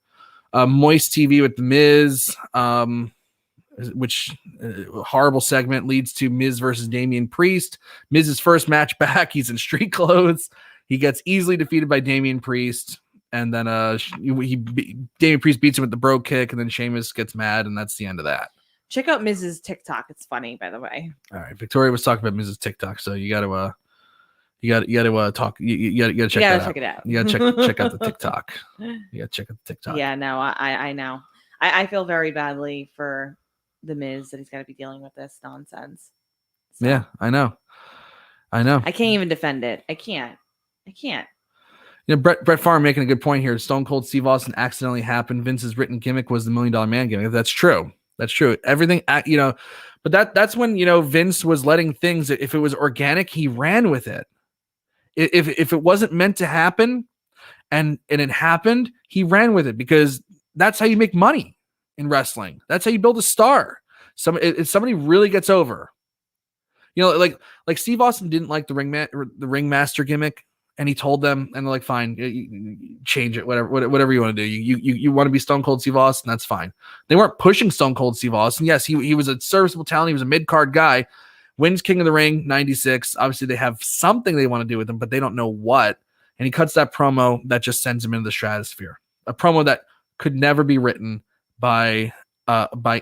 Speaker 1: Moist TV with the Miz. Which horrible segment leads to Miz versus Damien Priest. Miz's first match back. He's in street clothes. He gets easily defeated by Damien Priest, and then Damien Priest beats him with the bro kick, and then Sheamus gets mad, and that's the end of that.
Speaker 2: Check out Miz's TikTok. It's funny, by the way.
Speaker 1: All right, Victoria was talking about Miz's TikTok, so you got to talk. You got to check that out.
Speaker 2: Check it out.
Speaker 1: You got to check out the TikTok. You got to check out the TikTok.
Speaker 2: Yeah, no, I know. I feel very badly for the Miz that he's got to be dealing with this nonsense.
Speaker 1: So, yeah, I know. I
Speaker 2: can't even defend it. I can't.
Speaker 1: You know, Brett Favre making a good point here. Stone Cold Steve Austin accidentally happened. Vince's written gimmick was the $1 Million Man gimmick. That's true. Everything, but that's when, Vince was letting things, if it was organic, he ran with it. If it wasn't meant to happen and it happened, he ran with it, because that's how you make money in wrestling. That's how you build a star. If somebody really gets over, like Steve Austin didn't like the ringmaster gimmick, and he told them, and they're like, fine, you change it, whatever you want to do. You want to be Stone Cold Steve Austin, that's fine. They weren't pushing Stone Cold Steve Austin. Yes, he was a serviceable talent. He was a mid-card guy. Wins King of the Ring 96. Obviously, they have something they want to do with him, but they don't know what. And he cuts that promo that just sends him into the stratosphere. A promo that could never be written by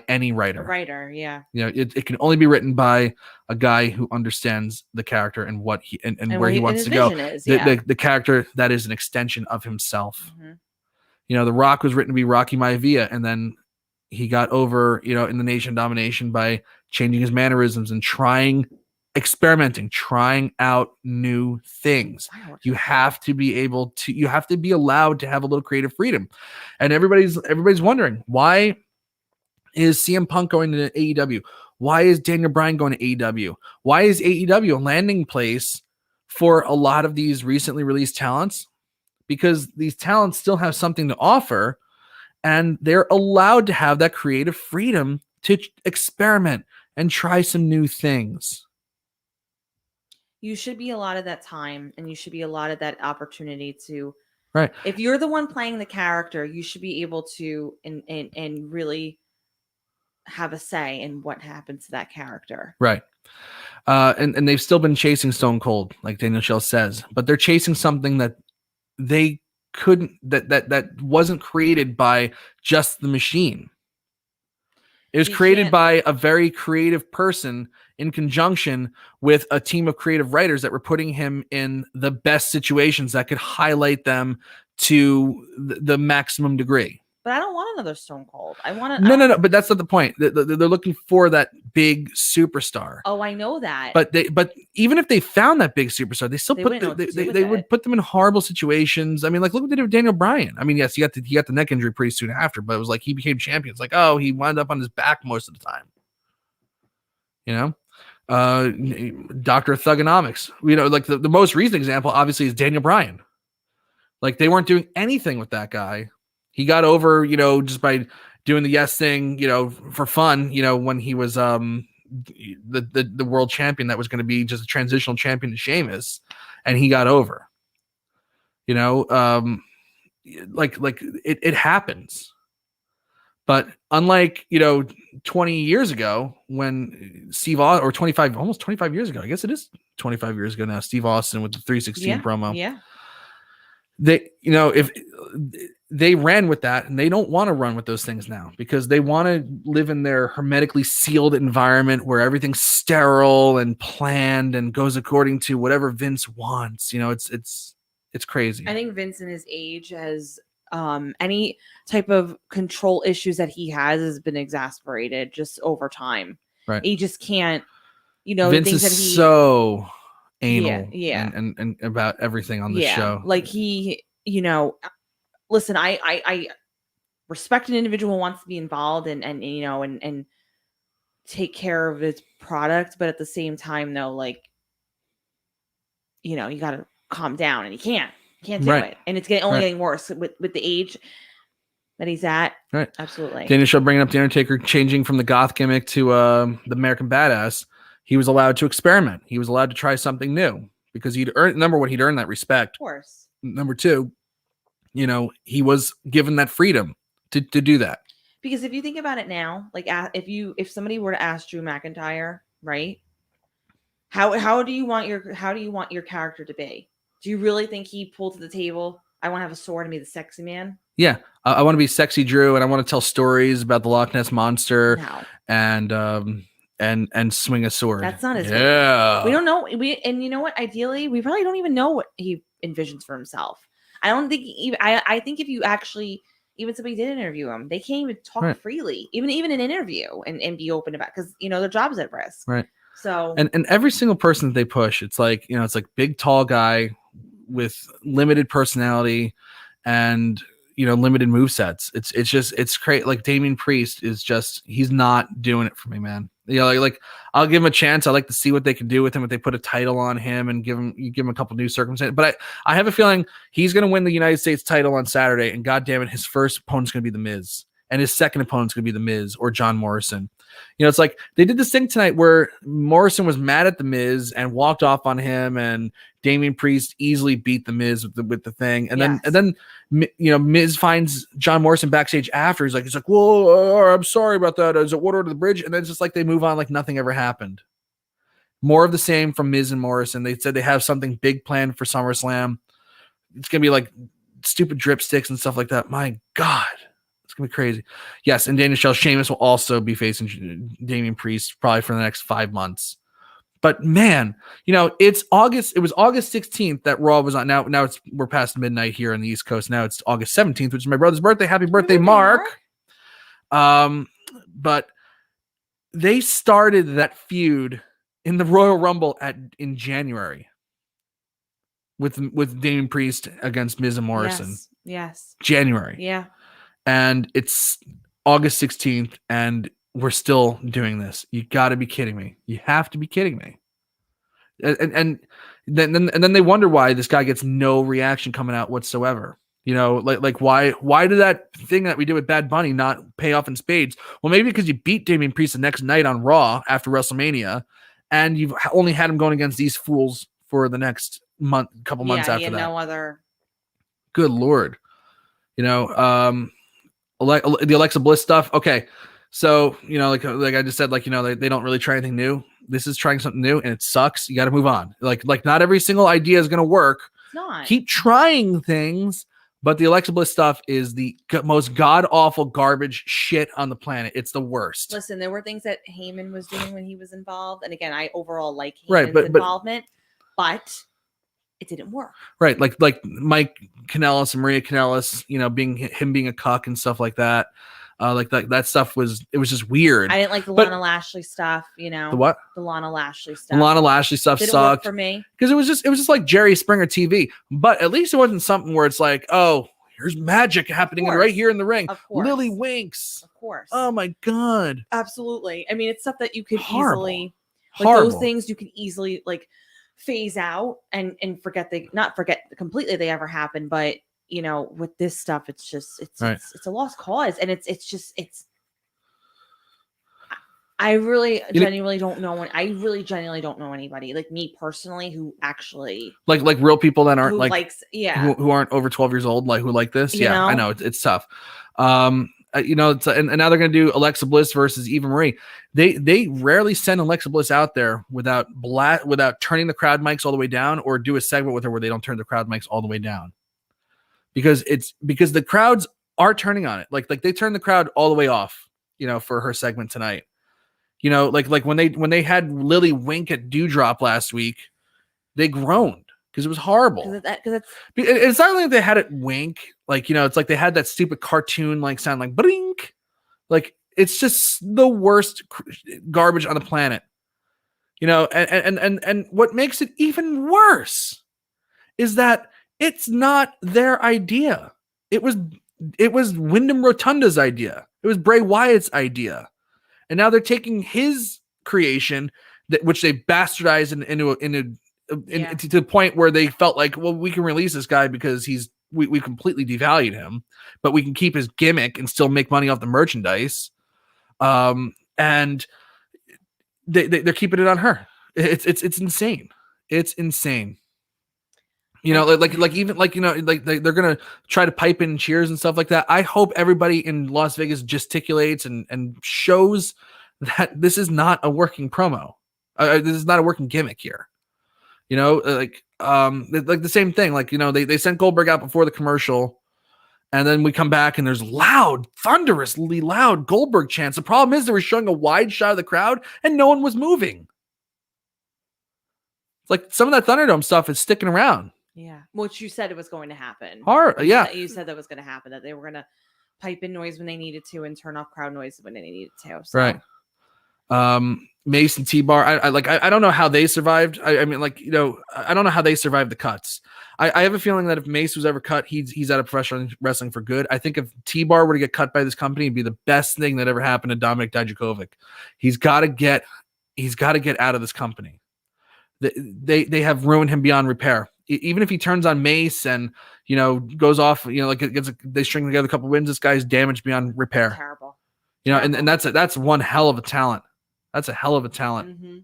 Speaker 1: any writer.
Speaker 2: A writer, yeah.
Speaker 1: It can only be written by a guy who understands the character and what he and where he wants to go. The character that is an extension of himself. Mm-hmm. The Rock was written to be Rocky Maivia, and then he got over, in the Nation of Domination by changing his mannerisms and experimenting, trying out new things. You have to be allowed to have a little creative freedom. And everybody's wondering, why is CM Punk going to AEW? Why is Daniel Bryan going to AEW? Why is AEW a landing place for a lot of these recently released talents? Because these talents still have something to offer, and they're allowed to have that creative freedom to experiment and try some new things.
Speaker 2: You should be allotted that time, and you should be allotted that opportunity to.
Speaker 1: Right.
Speaker 2: If you're the one playing the character, you should be able to and really have a say in what happens to that character.
Speaker 1: Right. And they've still been chasing Stone Cold, like Daniel Schell says, but they're chasing something that they couldn't, that wasn't created by just the machine. It was created by a very creative person in conjunction with a team of creative writers that were putting him in the best situations that could highlight them to the maximum degree.
Speaker 2: But I don't want another Stone Cold. I want to.
Speaker 1: No. But that's not the point. They're looking for that big superstar.
Speaker 2: Oh, I know that.
Speaker 1: But even if they found that big superstar, they still would put them in horrible situations. I mean, like look what they did with Daniel Bryan. I mean, yes, he got the neck injury pretty soon after, but it was like he became champion. It's like, oh, he wound up on his back most of the time. Dr. Thugonomics. Like the most recent example, obviously, is Daniel Bryan. Like they weren't doing anything with that guy. He got over, just by doing the yes thing, for fun, when he was the world champion that was going to be just a transitional champion to Sheamus, and he got over. Like it happens. But unlike, 20 years ago when Steve Austin, or almost 25 years ago, I guess it is 25 years ago now, Steve Austin with the 316 promo.
Speaker 2: Yeah.
Speaker 1: If they ran with that, and they don't want to run with those things now because they want to live in their hermetically sealed environment where everything's sterile and planned and goes according to whatever Vince wants. It's crazy.
Speaker 2: I think Vince in his age has any type of control issues that he has been exasperated just over time.
Speaker 1: Right.
Speaker 2: He just can't,
Speaker 1: Vince
Speaker 2: things
Speaker 1: is
Speaker 2: that he
Speaker 1: so anal
Speaker 2: yeah.
Speaker 1: And about everything on the show.
Speaker 2: Like he, listen, I respect an individual who wants to be involved and you know and take care of his product, but at the same time though, like, you know, you got to calm down, and you can't do it, and it's getting worse with the age that he's at.
Speaker 1: Right,
Speaker 2: absolutely.
Speaker 1: Daniel Show bringing up the Undertaker changing from the goth gimmick to the American Badass. He was allowed to experiment. He was allowed to try something new because he'd earned, number one, he'd earned that respect.
Speaker 2: Of course.
Speaker 1: Number two, you know, he was given that freedom to do that.
Speaker 2: Because if you think about it now, like if somebody were to ask Drew McIntyre, right? How do you want your character to be? Do you really think he pulled to the table, I want to have a sword and be the sexy man?
Speaker 1: Yeah, I want to be sexy Drew, and I want to tell stories about the Loch Ness monster and swing a sword.
Speaker 2: That's not his.
Speaker 1: Yeah,
Speaker 2: we don't know. And you know what? Ideally, we probably don't even know what he envisions for himself. I don't think. I think if you actually, even somebody did interview him, they can't even talk freely, even in an interview, and be open about, because you know their job's at risk.
Speaker 1: Right.
Speaker 2: So
Speaker 1: and every single person that they push, it's like, you know, it's like big tall guy with limited personality and, you know, limited movesets. It's crazy. Like Damien Priest is just, he's not doing it for me, man. You know, like I'll give him a chance. I like to see what they can do with him if they put a title on him and give him a couple new circumstances. But I have a feeling he's going to win the United States title on Saturday, and goddamn it, his first opponent's going to be The Miz, and his second opponent's going to be The Miz or John Morrison. You know, it's like they did this thing tonight where Morrison was mad at The Miz and walked off on him, and Damien Priest easily beat The Miz with the thing. And then, you know, Miz finds John Morrison backstage after. He's like, whoa, I'm sorry about that. Is it water to the bridge? And then it's just like they move on like nothing ever happened. More of the same from Miz and Morrison. They said they have something big planned for SummerSlam. It's going to be like stupid drip sticks and stuff like that. My God. It's going to be crazy. Yes, and Daniel Shell, Sheamus will also be facing Damien Priest probably for the next 5 months. But man, you know, it's August. It was August 16th that Raw was on. Now we're past midnight here on the East Coast. Now it's August 17th, which is my brother's birthday. Happy birthday, Mark. But they started that feud in the Royal Rumble in January with Damien Priest against Miz and Morrison.
Speaker 2: Yes.
Speaker 1: January.
Speaker 2: Yeah. And
Speaker 1: it's August 16th, and we're still doing this. You got to be kidding me. You have to be kidding me. And then they wonder why this guy gets no reaction coming out whatsoever. You know, like why did that thing that we did with Bad Bunny not pay off in spades? Well, maybe because you beat Damien Priest the next night on Raw after WrestleMania, and you've only had him going against these fools for the next couple months after that.
Speaker 2: No other.
Speaker 1: Good Lord. You know, the Alexa Bliss stuff. Okay. So, you know, like I just said, like, you know, they don't really try anything new. This is trying something new, and it sucks. You got to move on. Like not every single idea is going to work.
Speaker 2: It's not.
Speaker 1: Keep trying things, but the Alexa Bliss stuff is the most god-awful garbage shit on the planet. It's the worst.
Speaker 2: Listen, there were things that Heyman was doing when he was involved. And again, I overall like Heyman's involvement, but it didn't work.
Speaker 1: Right. Like Mike Kanellis and Maria Kanellis, you know, being a cuck and stuff like that. Like that stuff was just weird.
Speaker 2: I didn't like the Lana Lashley stuff, you know.
Speaker 1: The what?
Speaker 2: The Lana Lashley stuff.
Speaker 1: The Lana Lashley stuff
Speaker 2: didn't
Speaker 1: sucked
Speaker 2: work for me.
Speaker 1: Because it was just like Jerry Springer TV. But at least it wasn't something where it's like, oh, here's magic happening right here in the ring.
Speaker 2: Of course.
Speaker 1: Lily winks.
Speaker 2: Of course.
Speaker 1: Oh my God.
Speaker 2: Absolutely. I mean, it's stuff that you could easily
Speaker 1: Horrible.
Speaker 2: Those things you can easily like phase out and not forget completely they ever happened, but you know, with this stuff, it's a lost cause, and I really genuinely don't know anybody like me personally who actually
Speaker 1: like real people that aren't who aren't over 12 years old, like who like this. Yeah, I know it's tough. You know, and now they're going to do Alexa Bliss versus Eva Marie. They rarely send Alexa Bliss out there without turning the crowd mics all the way down, or do a segment with her where they don't turn the crowd mics all the way down, because the crowds are turning on it. Like they turn the crowd all the way off, you know, for her segment tonight. You know, like when they had Lily wink at Dewdrop last week, they groaned because it was horrible. It's not like they had it wink, like, you know, it's like they had that stupid cartoon like sound like blink, like it's just the worst garbage on the planet, you know. And what makes it even worse is that it's not their idea. It was It was Wyndham Rotunda's idea. It was Bray Wyatt's idea. And now they're taking his creation, which they bastardized to the point where they felt like, well, we can release this guy because we completely devalued him, but we can keep his gimmick and still make money off the merchandise. And they're keeping it on her. It's insane. It's insane. You know, like even like, you know, like they're gonna try to pipe in cheers and stuff like that. I hope everybody in Las Vegas gesticulates and shows that this is not a working promo. This is not a working gimmick here. You know, like the same thing. Like, you know, they sent Goldberg out before the commercial, and then we come back and there's loud, thunderously loud Goldberg chants. The problem is they were showing a wide shot of the crowd and no one was moving. It's like some of that Thunderdome stuff is sticking around.
Speaker 2: Yeah, which you said it was going to happen.
Speaker 1: Yeah,
Speaker 2: you said that was going to happen. That they were going to pipe in noise when they needed to and turn off crowd noise when they needed to. So.
Speaker 1: Right. Mace and T-Bar. I don't know how they survived. I mean, like, you know, I don't know how they survived the cuts. I have a feeling that if Mace was ever cut, he's out of professional wrestling for good. I think if T-Bar were to get cut by this company, it'd be the best thing that ever happened to Dominic Dijakovic. He's got to get out of this company. They have ruined him beyond repair. Even if he turns on Mace and, you know, goes off, you know, like they string together a couple wins, this guy's damaged beyond repair.
Speaker 2: Terrible.
Speaker 1: You know, and that's one hell of a talent. That's a hell of a talent.
Speaker 2: Mm-hmm.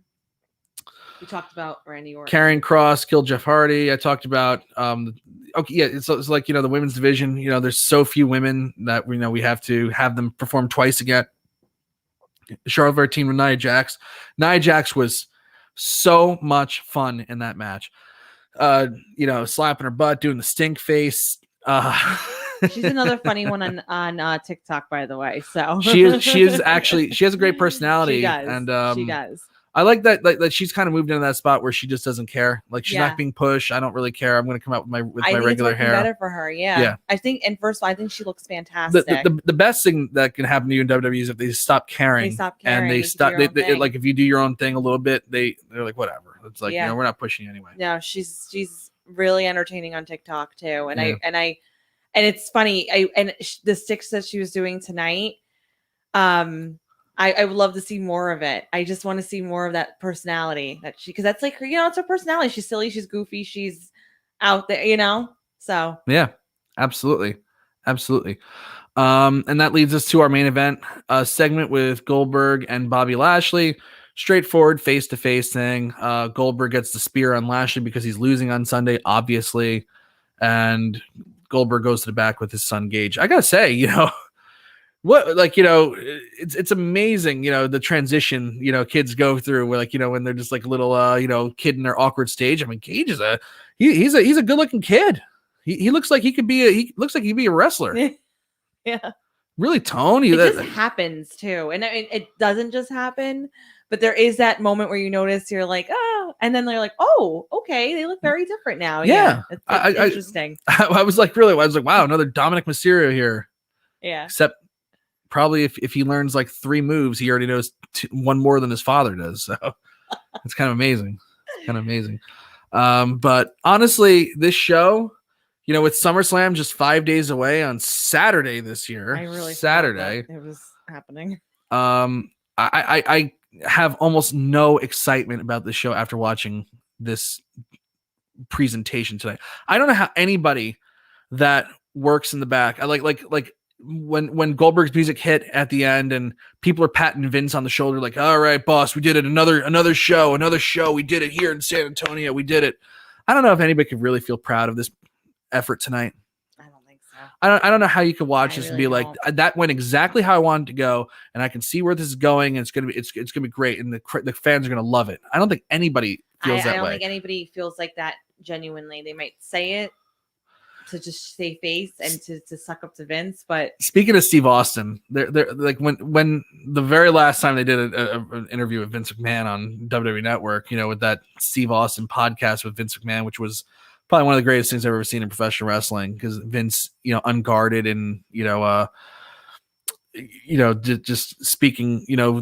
Speaker 2: We talked about Randy Orton.
Speaker 1: Karrion Kross killed Jeff Hardy. I talked about it's like, you know, the women's division. You know, there's so few women that we know we have to have them perform twice again. Charlotte Flair team with Nia Jax. Nia Jax was so much fun in that match. You know, slapping her butt, doing the stink face.
Speaker 2: She's another funny one on TikTok, by the way. So
Speaker 1: she is actually, she has a great personality.
Speaker 2: She does.
Speaker 1: And
Speaker 2: she does.
Speaker 1: I like that, like she's kind of moved into that spot where she just doesn't care. Like she's not being pushed. I don't really care. I'm going to come out with my regular hair.
Speaker 2: Better for her. Yeah. I think, and first of all, I think she looks fantastic.
Speaker 1: The best thing that can happen to you in WWE is if they stop caring. And they stop. They like if you do your own thing a little bit, they're like whatever. It's like, you know, we're not pushing you anyway.
Speaker 2: No, she's really entertaining on TikTok too, and it's funny. The sticks that she was doing tonight, I would love to see more of it. I just want to see more of that personality because that's like her, you know, it's her personality. She's silly, she's goofy, she's out there, you know. So
Speaker 1: yeah, absolutely. And that leads us to our main event segment with Goldberg and Bobby Lashley. Straightforward face-to-face thing. Goldberg gets the spear on Lashley because he's losing on Sunday, obviously, and Goldberg goes to the back with his son Gage. I gotta say, you know, what, like, you know, it's amazing, you know, the transition, you know, kids go through where, like, you know, when they're just like a little you know, kid in their awkward stage. I mean, Gage is he's a good-looking kid. He looks like he could be a wrestler.
Speaker 2: Yeah.
Speaker 1: Really toned.
Speaker 2: It just happens too. And I mean, it doesn't just happen, but there is that moment where you notice you're like, oh, and then they're like, oh, okay, they look very different now.
Speaker 1: Yeah.
Speaker 2: It's interesting.
Speaker 1: I was like, wow, another Dominic Mysterio here.
Speaker 2: Yeah.
Speaker 1: Except probably if he learns like 3 moves, he already knows one more than his father does. So it's kind of amazing. But honestly, this show, you know, with SummerSlam just 5 days away on Saturday this year, Saturday,
Speaker 2: it was happening.
Speaker 1: I have almost no excitement about this show after watching this presentation tonight. I don't know how anybody that works in the back, I like when Goldberg's music hit at the end and people are patting Vince on the shoulder, like, all right, boss, we did it. Another show. We did it here in San Antonio. We did it. I don't know if anybody could really feel proud of this effort tonight.
Speaker 2: I don't think so.
Speaker 1: I don't know how you could watch this and be like, that went exactly how I wanted to go, and I can see where this is going, and it's gonna be great, and the fans are gonna love it. I don't think anybody feels that way. I don't
Speaker 2: think anybody feels like that genuinely. They might say it to just save face and to suck up to Vince. But
Speaker 1: speaking of Steve Austin, they're like when the very last time they did an interview with Vince McMahon on WWE Network, you know, with that Steve Austin podcast with Vince McMahon, which was probably one of the greatest things I've ever seen in professional wrestling, because Vince, you know, unguarded and, just speaking, you know,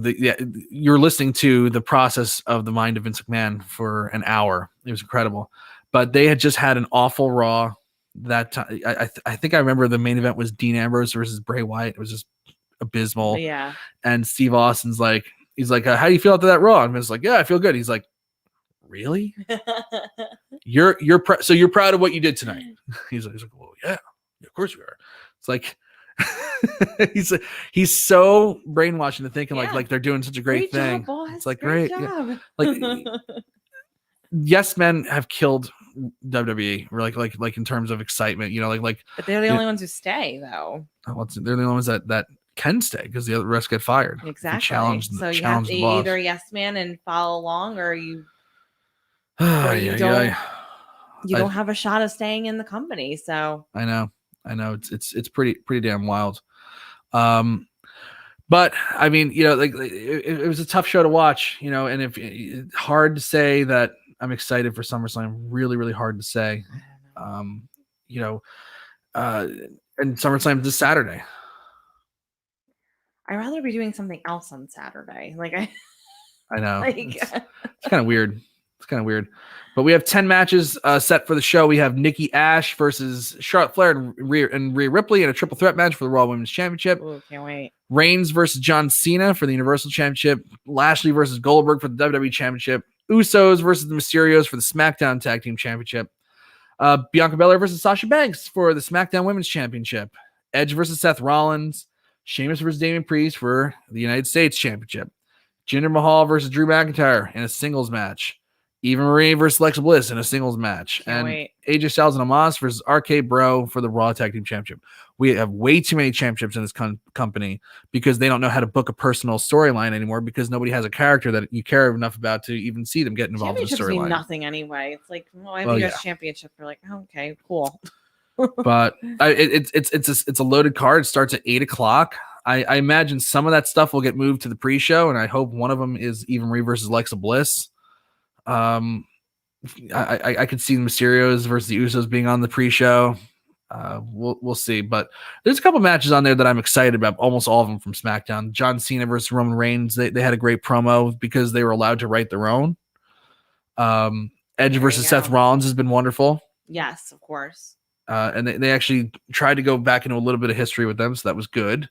Speaker 1: you're listening to the process of the mind of Vince McMahon for an hour. It was incredible. But they had just had an awful Raw. that time. I think I remember the main event was Dean Ambrose versus Bray Wyatt. It was just abysmal.
Speaker 2: Yeah.
Speaker 1: And Steve Austin's like, he's like, how do you feel after that Raw? And it's like, yeah, I feel good. He's like, really? So you're proud of what you did tonight? He's like, well, yeah, of course we are. It's like he's so brainwashing to thinking like they're doing such a great thing.
Speaker 2: Job, boss.
Speaker 1: It's like
Speaker 2: great
Speaker 1: job.
Speaker 2: Yeah.
Speaker 1: Like yes, men have killed WWE, or like in terms of excitement, like.
Speaker 2: But they're the only ones who stay, though.
Speaker 1: They're the only ones that can stay, because the other rest get fired.
Speaker 2: Exactly. So you have to either yes man and follow along, or you don't have a shot of staying in the company. So
Speaker 1: I know it's pretty damn wild. But I mean, it was a tough show to watch, and if it's hard to say that I'm excited for SummerSlam, really, really hard to say. And SummerSlam this Saturday.
Speaker 2: I'd rather be doing something else on Saturday.
Speaker 1: I know. It's kind of weird. It's kind of weird. But we have 10 matches set for the show. We have Nikki Ash versus Charlotte Flair and Rhea Ripley in a triple threat match for the Raw Women's Championship.
Speaker 2: Ooh, can't wait.
Speaker 1: Reigns versus John Cena for the Universal Championship. Lashley versus Goldberg for the WWE Championship. Usos versus the Mysterios for the SmackDown Tag Team Championship. Bianca Belair versus Sasha Banks for the SmackDown Women's Championship. Edge versus Seth Rollins. Sheamus versus Damien Priest for the United States Championship. Jinder Mahal versus Drew McIntyre in a singles match. Eva Marie versus Alexa Bliss in a singles match.
Speaker 2: Can't wait.
Speaker 1: AJ Styles and Omos versus RK Bro for the Raw Tag Team Championship. We have way too many championships in this company, because they don't know how to book a personal storyline anymore, because nobody has a character that you care enough about to even see them get involved in the storyline.
Speaker 2: Mean nothing anyway. It's like, I have a US championship. You're like, oh, okay, cool.
Speaker 1: But it's a loaded card. It starts at 8:00. I imagine some of that stuff will get moved to the pre-show, and I hope one of them is Eva Marie versus Alexa Bliss. I could see the Mysterios versus the Usos being on the pre-show. We'll see, but there's a couple matches on there that I'm excited about. Almost all of them from SmackDown. John Cena versus Roman Reigns. They had a great promo because they were allowed to write their own. Edge versus Seth Rollins has been wonderful.
Speaker 2: Yes, of course.
Speaker 1: And they actually tried to go back into a little bit of history with them, so that was good.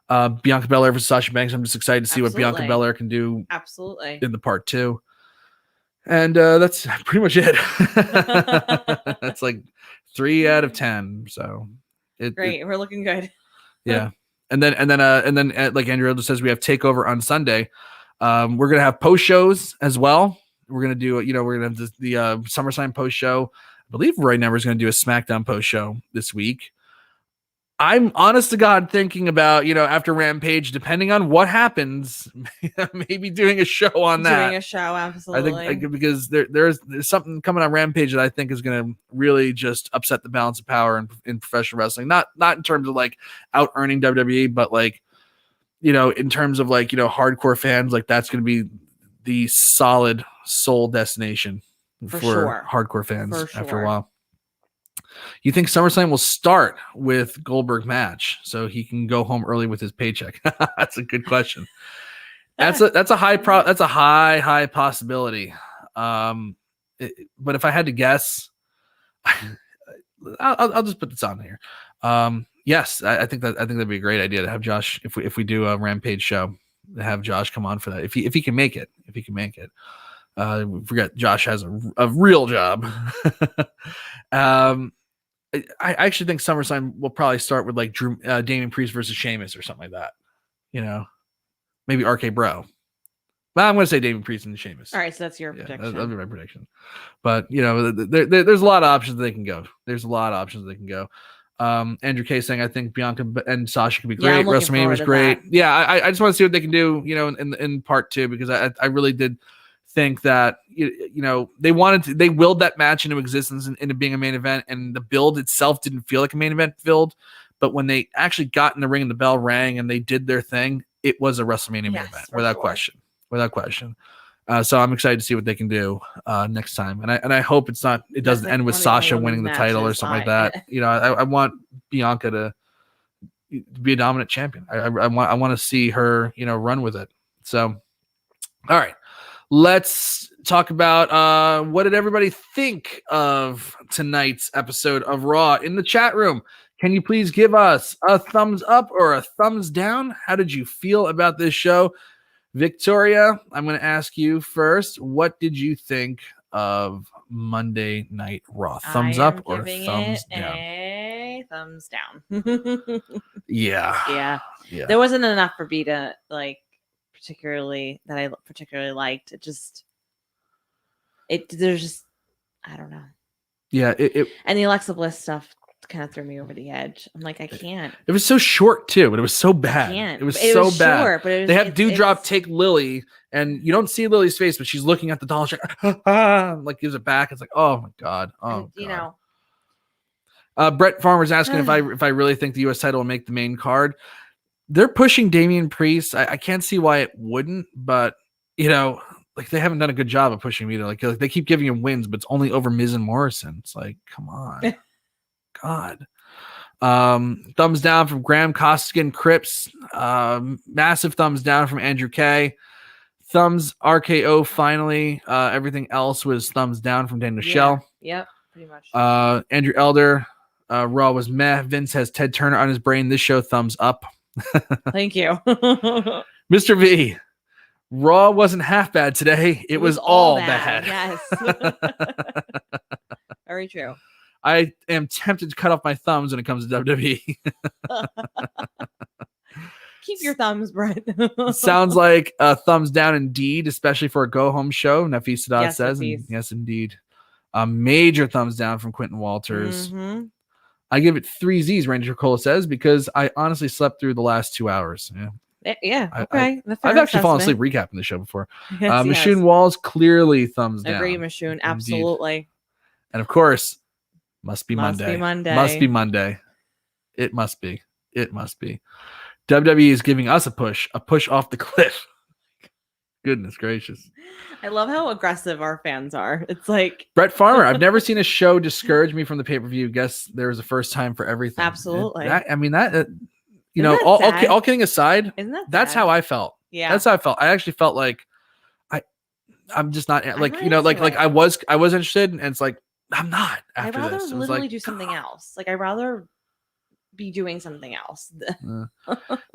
Speaker 1: Bianca Belair versus Sasha Banks. I'm just excited to see what Bianca Belair can do.
Speaker 2: Absolutely.
Speaker 1: In the part 2. And that's pretty much it. That's like 3 out of 10. So
Speaker 2: great. We're looking good.
Speaker 1: Yeah. And then like Andrew just says, we have TakeOver on Sunday. We're gonna have post shows as well. We're gonna do we're gonna have the SummerSlam post show. I believe Roy Never is gonna do a SmackDown post show this week. I'm honest to God thinking about, after Rampage, depending on what happens, maybe doing a show on that.
Speaker 2: Doing a show, absolutely.
Speaker 1: I think because there's something coming on Rampage that I think is going to really just upset the balance of power in professional wrestling. Not in terms of like out earning WWE, but like, in terms of like, hardcore fans, like that's going to be the solid soul destination for
Speaker 2: sure.
Speaker 1: Hardcore fans after a while. You think SummerSlam will start with Goldberg match so he can go home early with his paycheck? That's a good question. That's a high possibility. But if I had to guess, I'll just put this on here. Yes, I think that'd be a great idea to have Josh, if we do a Rampage show, to have Josh come on for that if he can make it. Forget Josh has a real job. I actually think SummerSlam will probably start with like Damien Priest versus Sheamus or something like that. Maybe RK Bro. Well, I'm going to say Damien Priest and Sheamus.
Speaker 2: All right, so that's your prediction.
Speaker 1: That'll be my prediction. But there's a lot of options they can go. Andrew K saying I think Bianca and Sasha could be great. WrestleMania was great.
Speaker 2: That.
Speaker 1: Yeah, I just want to see what they can do. In part 2, because I really did think that they willed that match into existence and into being a main event, and the build itself didn't feel like a main event build, but when they actually got in the ring and the bell rang and they did their thing, it was a WrestleMania main event without question. So I'm excited to see what they can do next time, and I hope it doesn't end with Sasha winning the title or something like that. I want Bianca to be a dominant champion. I want to see her run with it. So all right. Let's talk about what did everybody think of tonight's episode of Raw in the chat room. Can you please give us a thumbs up or a thumbs down? How did you feel about this show? Victoria, I'm going to ask you first. What did you think of Monday Night Raw? Thumbs up or thumbs down?
Speaker 2: A thumbs down.
Speaker 1: Yeah.
Speaker 2: There wasn't enough for me to like particularly liked. There's just I don't know.
Speaker 1: Yeah,
Speaker 2: and the Alexa Bliss stuff kind of threw me over the edge. I'm like, I can't.
Speaker 1: It was so short too, but it was so bad. It was so bad. Short, but they have Dewdrop take Lily, and you don't see Lily's face, but she's looking at the doll. She's like gives it back. It's like, oh my god. Oh,
Speaker 2: you know.
Speaker 1: Brett Farmer's asking if I really think the U.S. title will make the main card. They're pushing Damien Priest. I can't see why it wouldn't, but like they haven't done a good job of pushing him either. Like they keep giving him wins, but it's only over Miz and Morrison. It's like, come on. God. Thumbs down from Graham Costigan Cripps. Massive thumbs down from Andrew K. Thumbs RKO finally. Everything else was thumbs down from Dan Michelle.
Speaker 2: Yep, pretty much.
Speaker 1: Andrew Elder. Raw was meh. Vince has Ted Turner on his brain. This show, thumbs up.
Speaker 2: Thank you.
Speaker 1: Mr. V. Raw wasn't half bad today. It was all bad.
Speaker 2: Yes. Very true.
Speaker 1: I am tempted to cut off my thumbs when it comes to WWE.
Speaker 2: Keep your thumbs, Brett.
Speaker 1: Sounds like a thumbs down indeed, especially for a go-home show. Nafis Sadat
Speaker 2: yes,
Speaker 1: says. And yes, indeed. A major thumbs down from Quentin Walters.
Speaker 2: Mm-hmm.
Speaker 1: I give it 3 Z's, Ranger Cola says, because I honestly slept through the last 2 hours.
Speaker 2: Yeah. Okay.
Speaker 1: I've actually fallen asleep recapping the show before. Yes, Michoud Walls, clearly thumbs down.
Speaker 2: Agree, Michoud. Absolutely.
Speaker 1: Indeed. And of course, must be Monday. Must be Monday. It must be. WWE is giving us a push off the cliff. Goodness gracious.
Speaker 2: I love how aggressive our fans are. It's like
Speaker 1: Brett Farmer. I've never seen a show discourage me from the pay-per-view. Guess there was a first time for everything.
Speaker 2: Absolutely.
Speaker 1: All kidding aside, that's how I felt.
Speaker 2: Yeah.
Speaker 1: That's how I felt. I actually felt like I'm just not like, I was interested, and it's like, I'm not after
Speaker 2: I'd rather
Speaker 1: this.
Speaker 2: literally do something else. Like I'd rather be doing something else.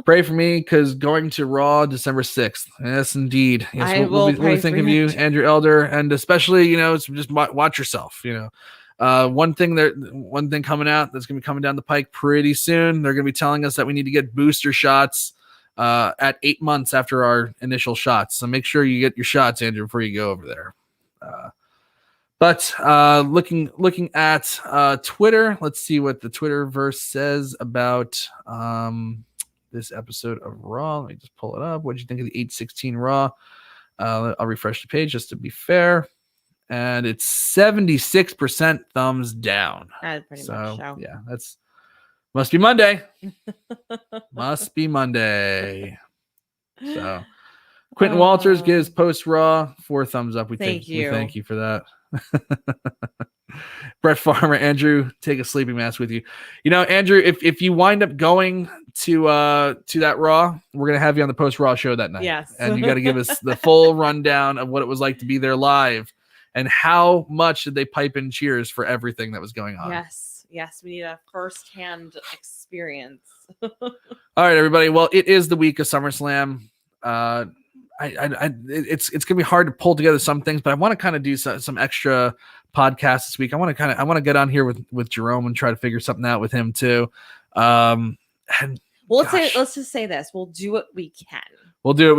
Speaker 1: Pray for me, because going to Raw December 6th. Yes, indeed. Yes, we'll be thinking of you, Andrew Elder, and especially, just watch yourself. One thing coming out that's going to be coming down the pike pretty soon. They're going to be telling us that we need to get booster shots at 8 months after our initial shots. So make sure you get your shots, Andrew, before you go over there. But looking at Twitter, let's see what the Twitterverse says about this episode of Raw. Let me just pull it up. What did you think of the 8/16 Raw? I'll refresh the page just to be fair. And it's 76% thumbs down.
Speaker 2: That's pretty much so.
Speaker 1: Yeah, must be Monday. Must be Monday. So Quentin Walters gives post Raw 4 thumbs up. We thank you for that. Brett Farmer, Andrew, take a sleeping mask with you. Andrew, if you wind up going to that Raw, we're gonna have you on the post Raw show that night.
Speaker 2: Yes,
Speaker 1: and you got to give us the full rundown of what it was like to be there live, and how much did they pipe in cheers for everything that was going on.
Speaker 2: Yes, we need a first-hand experience.
Speaker 1: All right, everybody. Well, it is the week of SummerSlam. It's gonna be hard to pull together some things, but I want to kind of do some extra podcasts this week. I want to get on here with Jerome and try to figure something out with him too. And
Speaker 2: let's just say this: we'll do what we can.
Speaker 1: But I'm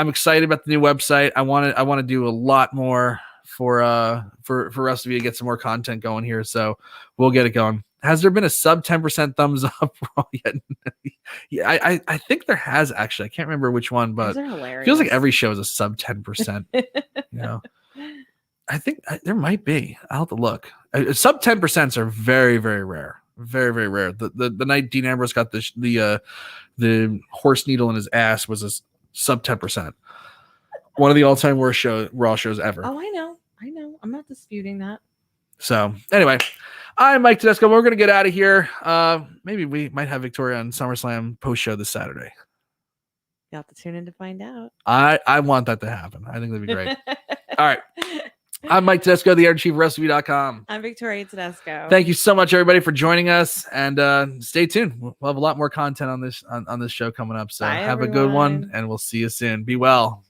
Speaker 1: excited about the new website. I want to do a lot more for Wrestleview to get some more content going here. So we'll get it going. Has there been a sub 10% thumbs up yet? Yeah, I think there has actually. I can't remember which one, but it feels like every show is a sub 10%. I think there might be. I'll have to look. Sub 10% are very, very rare. Very, very rare. The night Dean Ambrose got the horse needle in his ass was a sub 10%. One of the all-time worst Raw shows ever.
Speaker 2: Oh, I know. I'm not disputing that.
Speaker 1: So anyway, I'm Mike Tedesco. We're gonna get out of here. Maybe we might have Victoria on SummerSlam post show this Saturday.
Speaker 2: You'll have to tune in to find out.
Speaker 1: I want that to happen. I think that'd be great. All right. I'm Mike Tedesco, the editor-in-chief of Wrestleview.com.
Speaker 2: I'm Victoria Tedesco.
Speaker 1: Thank you so much, everybody, for joining us. And stay tuned. We'll have a lot more content on this show coming up. So have a good one, and we'll see you soon. Be well.